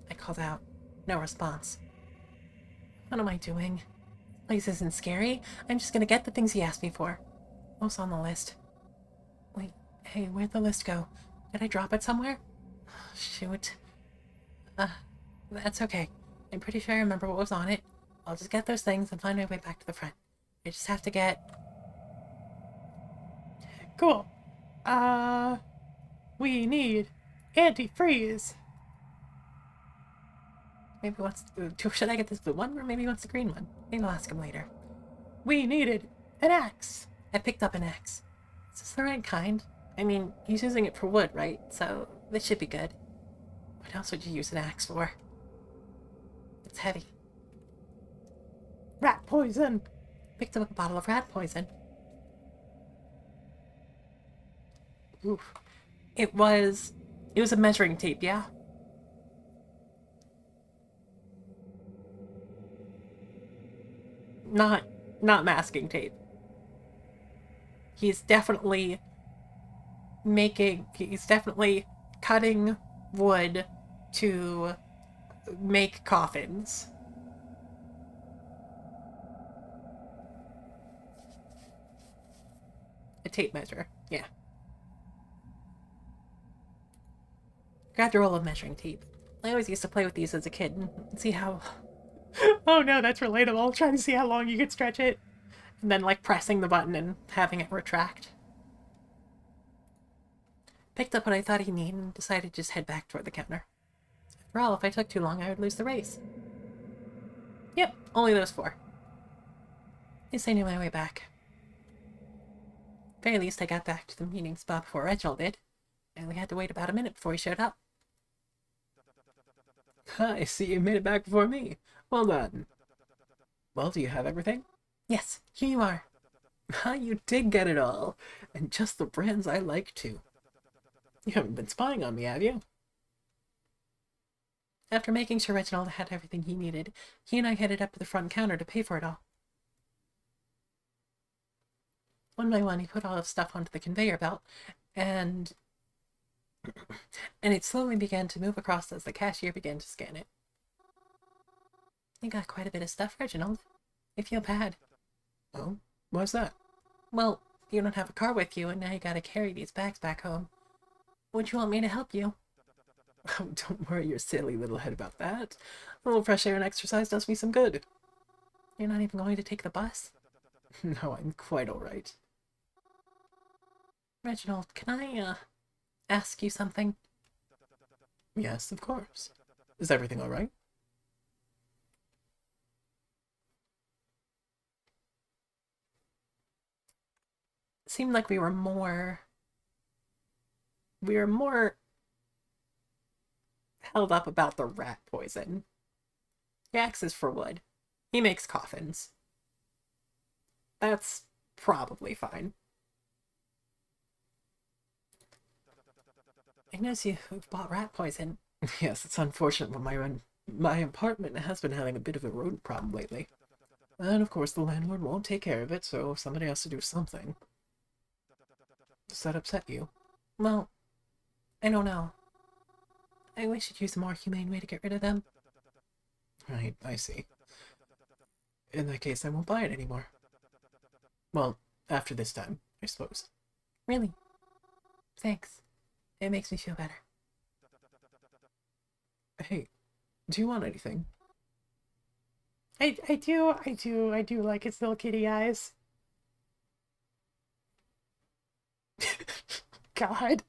I called out. No response. What am I doing? This place isn't scary. I'm just gonna get the things he asked me for. What's on the list? Wait, hey, where'd the list go? Did I drop it somewhere? Shoot. That's okay. I'm pretty sure I remember what was on it. I'll just get those things and find my way back to the front. I just have to get... Cool. We need antifreeze. Maybe what's... Should I get this blue one or maybe what's the green one? Maybe I'll ask him later. We needed an axe. I picked up an axe. Is this the right kind? I mean, he's using it for wood, right? So this should be good. What else would you use an axe for? It's heavy. Rat poison. Picked up a bottle of rat poison. Oof. It was a measuring tape, yeah? Not masking tape. He's definitely cutting wood to make coffins. A tape measure, yeah. Grabbed a roll of measuring tape. I always used to play with these as a kid and see how... Oh no, that's relatable. Trying to see how long you could stretch it. And then, like, pressing the button and having it retract. Picked up what I thought he needed and decided to just head back toward the counter. After all, if I took too long, I would lose the race. Yep, only those 4. At least I knew my way back. At the very least, I got back to the meeting spot before Reginald did. I only had to wait about a minute before he showed up. I see you made it back before me. Well done. Well, do you have everything? Yes, here you are. You did get it all. And just the brands I like, too. You haven't been spying on me, have you? After making sure Reginald had everything he needed, he and I headed up to the front counter to pay for it all. One by one, he put all the stuff onto the conveyor belt, and it slowly began to move across as the cashier began to scan it. You got quite a bit of stuff, Reginald. I feel bad. Oh? Why's that? Well, you don't have a car with you, and now you gotta carry these bags back home. Would you want me to help you? Oh, don't worry your silly little head about that. A little fresh air and exercise does me some good. You're not even going to take the bus? No, I'm quite alright. Reginald, can I, ask you something? Yes, of course. Is everything alright? It seemed like we were more held up about the rat poison. The axe is for wood. He makes coffins. That's probably fine. I notice you've bought rat poison. Yes, it's unfortunate, but my apartment has been having a bit of a rodent problem lately. And of course the landlord won't take care of it, so somebody has to do something. Does that upset you? Well, I don't know. I wish you'd use a more humane way to get rid of them. Right, I see. In that case, I won't buy it anymore. Well, after this time, I suppose. Really? Thanks. It makes me feel better. Hey, do you want anything? I do like its little kitty eyes. God.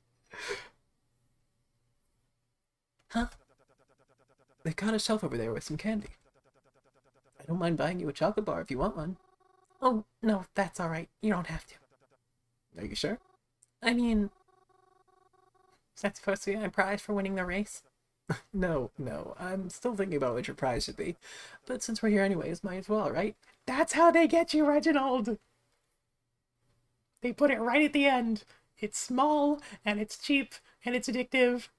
Huh? They've got a shelf over there with some candy. I don't mind buying you a chocolate bar if you want one. Oh, no, that's alright. You don't have to. Are you sure? I mean... Is that supposed to be my prize for winning the race? No, I'm still thinking about what your prize should be. But since we're here anyways, might as well, right? That's how they get you, Reginald. They put it right at the end. It's small, and it's cheap, and it's addictive,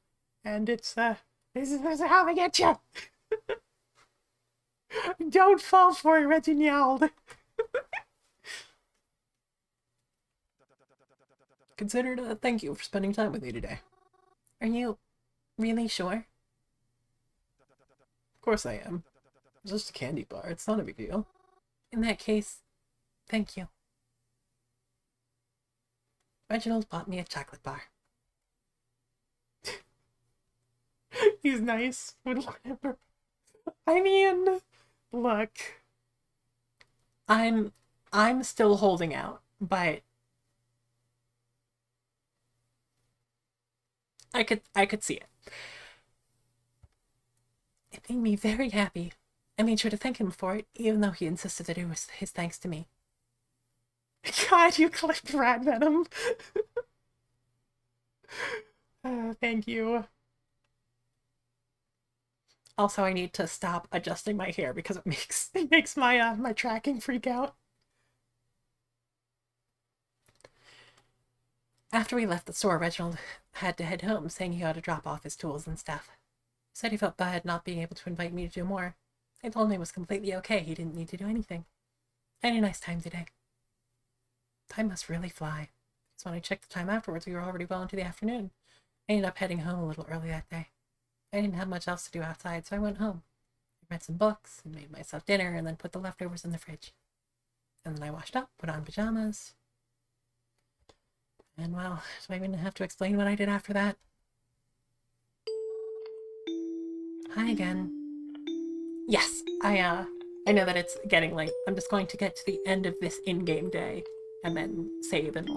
and it's, this is how they get you. Don't fall for it, Reginald. Consider it a thank you for spending time with me today. Are you really sure? Of course I am. It's just a candy bar. It's not a big deal. In that case, thank you. Reginald bought me a chocolate bar. He's nice. I mean, look. I'm still holding out, but I could see it. It made me very happy. I made sure to thank him for it, even though he insisted that it was his thanks to me. God, you clipped rat venom. Thank you. Also, I need to stop adjusting my hair because it makes It makes my my tracking freak out. After we left the store, Reginald had to head home, saying he ought to drop off his tools and stuff. He said he felt bad not being able to invite me to do more. I told him it was completely okay, he didn't need to do anything. I had a nice time today. Time must really fly. Because when I checked the time afterwards, we were already well into the afternoon. I ended up heading home a little early that day. I didn't have much else to do outside, so I went home. I read some books, and made myself dinner, and then put the leftovers in the fridge. And then I washed up, put on pajamas. And well, do I even have to explain what I did after that? Hi again. Yes, I know that it's getting late. I'm just going to get to the end of this in-game day and then save, and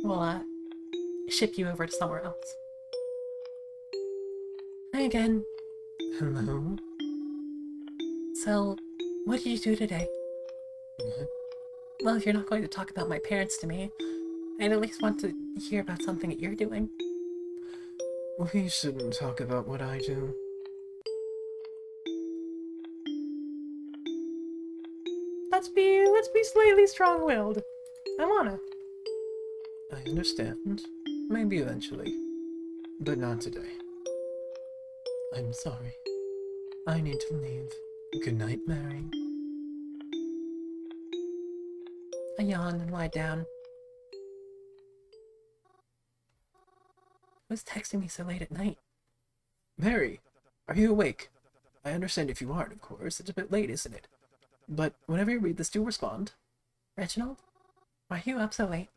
we'll ship you over to somewhere else. Hi again. Hello? So, what did you do today? What? Well, if you're not going to talk about my parents to me, I'd at least want to hear about something that you're doing. We shouldn't talk about what I do. Let's be slightly strong-willed. I wanna. I understand. Maybe eventually. But not today. I'm sorry. I need to leave. Good night, Mary. I yawned and lied down. Who's texting me so late at night? Mary, are you awake? I understand if you aren't, of course. It's a bit late, isn't it? But whenever you read this, do respond. Reginald? Why are you up so late?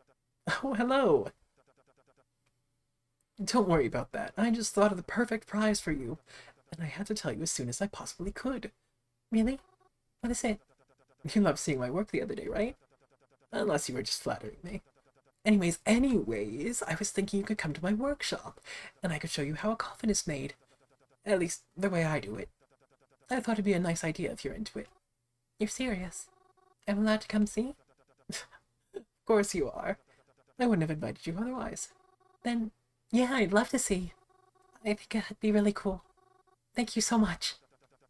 Oh, hello! Don't worry about that. I just thought of the perfect prize for you, and I had to tell you as soon as I possibly could. Really? What is it? You loved seeing my work the other day, right? Unless you were just flattering me. Anyways, I was thinking you could come to my workshop, and I could show you how a coffin is made. At least, the way I do it. I thought it'd be a nice idea if you're into it. You're serious? I'm allowed to come see? Of course you are. I wouldn't have invited you otherwise. Then, yeah, I'd love to see. I think it'd be really cool. Thank you so much.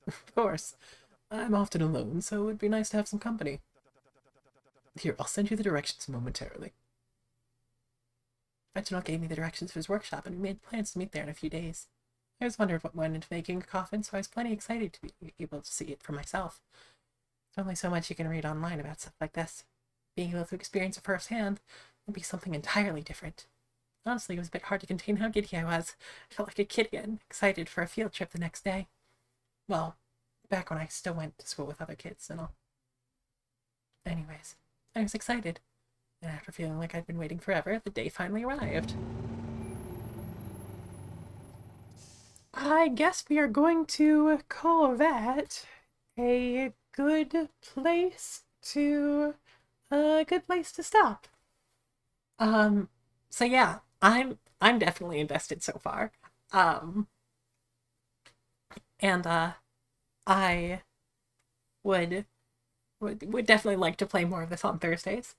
Of course. I'm often alone, so it'd be nice to have some company. Here, I'll send you the directions momentarily. Reginald gave me the directions for his workshop, and we made plans to meet there in a few days. I always wondered what went into making a coffin, so I was plenty excited to be able to see it for myself. There's only so much you can read online about stuff like this. Being able to experience it firsthand would be something entirely different. Honestly, it was a bit hard to contain how giddy I was. I felt like a kid again, excited for a field trip the next day. Well, back when I still went to school with other kids and all. Anyways, I was excited. And after feeling like I'd been waiting forever, the day finally arrived. I guess we are going to call that a good place to stop. So yeah, I'm definitely invested so far. And I would would definitely like to play more of this on Thursdays.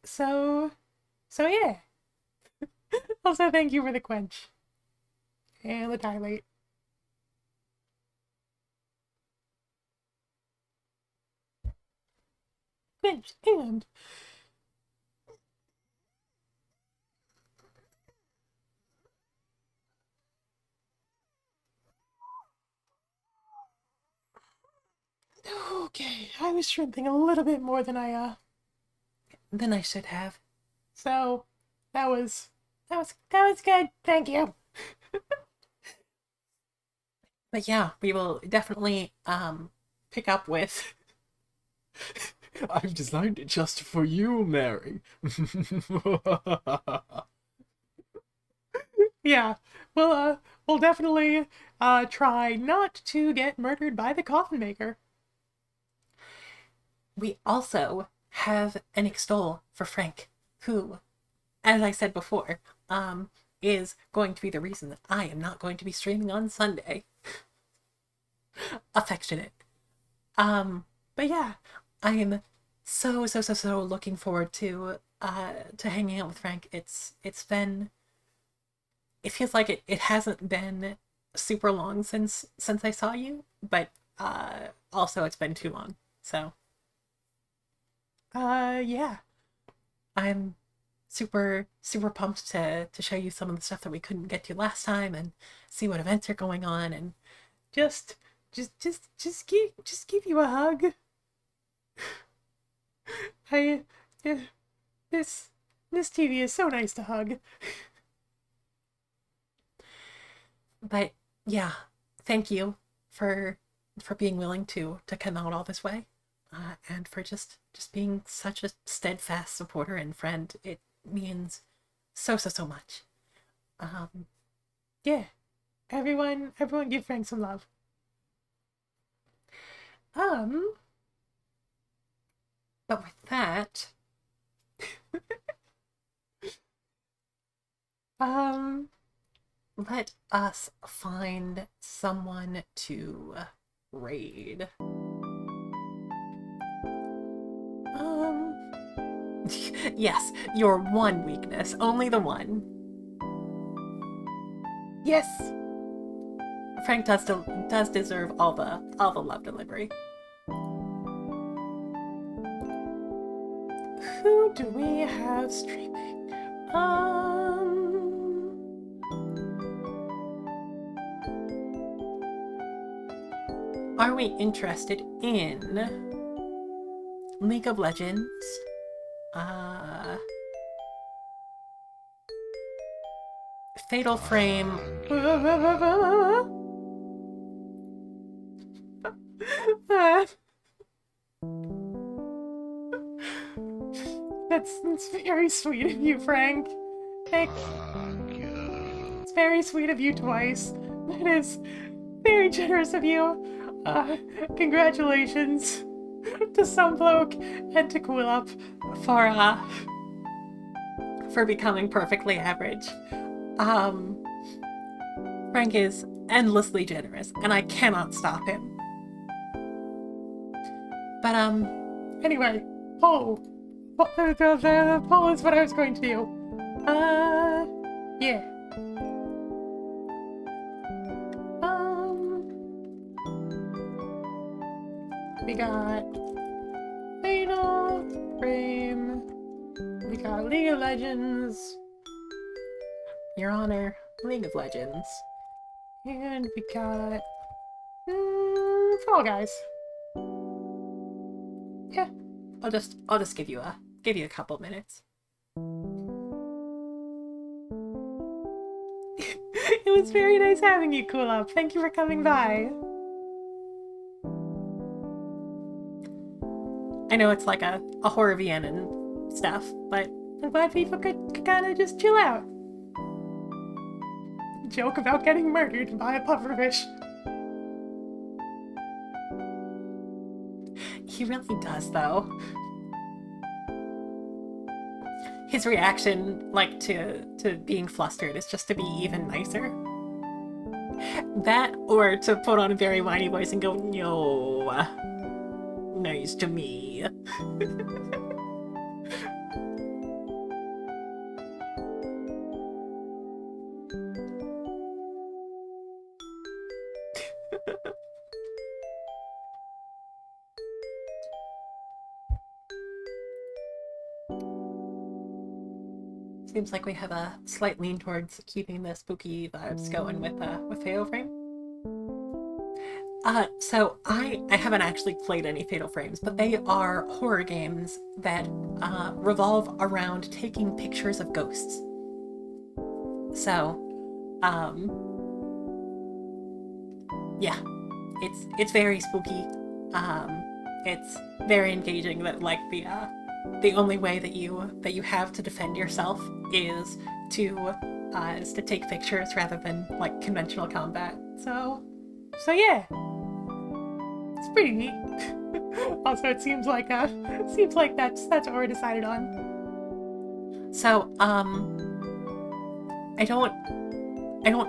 So yeah. Also, thank you for the quench and the dilate. Quench and Okay, I was shrimping a little bit more Then I should have. so that was good. Thank you. But yeah, we will definitely pick up with. I've designed it just for you, Mary. Yeah, we'll definitely try not to get murdered by the coffin maker. We also have an extol for Frank, who, as I said before, is going to be the reason that I am not going to be streaming on Sunday. Affectionate. But yeah, I am so looking forward to hanging out with Frank. It's been, it feels like it hasn't been super long since I saw you, but also it's been too long. So Yeah. I'm super pumped to show you some of the stuff that we couldn't get to last time and see what events are going on and Just give you a hug. I, yeah, this TV is so nice to hug. but yeah, thank you for being willing to come out all this way, and for just being such a steadfast supporter and friend. It means so much. Um, Yeah, everyone give Frank some love. Um, but with that, um, let us find someone to raid. Yes, your one weakness, only the one. yes. Frank does deserve all the love delivery. Who do we have streaming? Are we interested in League of Legends? Fatal Frame. That's very sweet of you, Frank. Thank. It's very sweet of you twice. That is very generous of you. Congratulations to Sunbloke and to Cool Up. For becoming perfectly average. Frank is endlessly generous, and I cannot stop him. But Anyway, poll. The poll is what I was going to do. Yeah. We got Fatal Frame. We got League of Legends. Your Honor, League of Legends. And we got Fall Guys. Yeah. I'll just give you a couple minutes. It was very nice having you, Cool Up. Thank you for coming by. I know it's like a horror VN and stuff, but I'm glad people could kind of just chill out. Joke about getting murdered by a pufferfish. he really does, though. His reaction, like, to being flustered is just to be even nicer. That, or to put on a very whiny voice and go, no, nice to me. Seems like we have a slight lean towards keeping the spooky vibes going with Fatal Frame. So I haven't actually played any Fatal Frames, but they are horror games that revolve around taking pictures of ghosts. So, yeah, it's very spooky. It's very engaging. That like the only way that you have to defend yourself is to take pictures rather than like conventional combat. So yeah, it's pretty neat. Also, it seems like that's what we're decided on. So I don't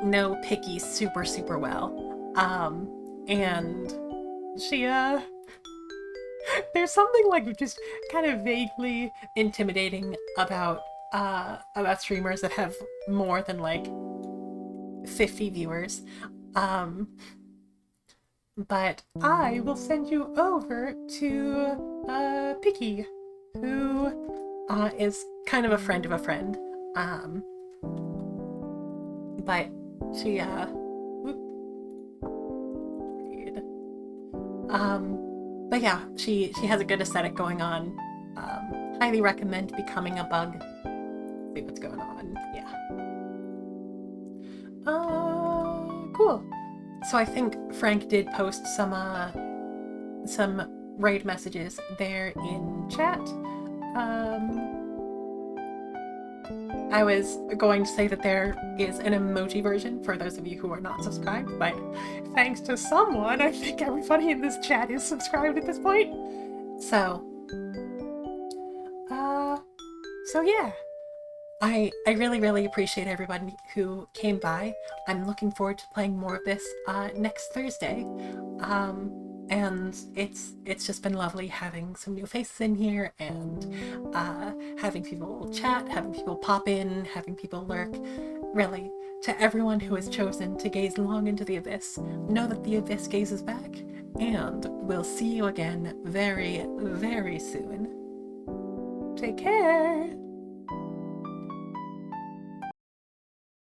know Picky super well. And She there's something like just kind of vaguely intimidating about streamers that have more than like 50 viewers. But I will send you over to Picky, who is kind of a friend of a friend. But she but yeah, she has a good aesthetic going on. Highly recommend becoming a bug. See what's going on. Yeah. Cool. So I think Frank did post some raid messages there in chat. I was going to say that there is an emoji version for those of you who are not subscribed, but thanks to someone, I think everybody in this chat is subscribed at this point. So Yeah. I really appreciate everybody who came by. I'm looking forward to playing more of this next Thursday. And it's just been lovely having some new faces in here and having people chat, having people pop in, having people lurk. Really, to everyone who has chosen to gaze long into the abyss, know that the abyss gazes back, and we'll see you again very, very soon. Take care.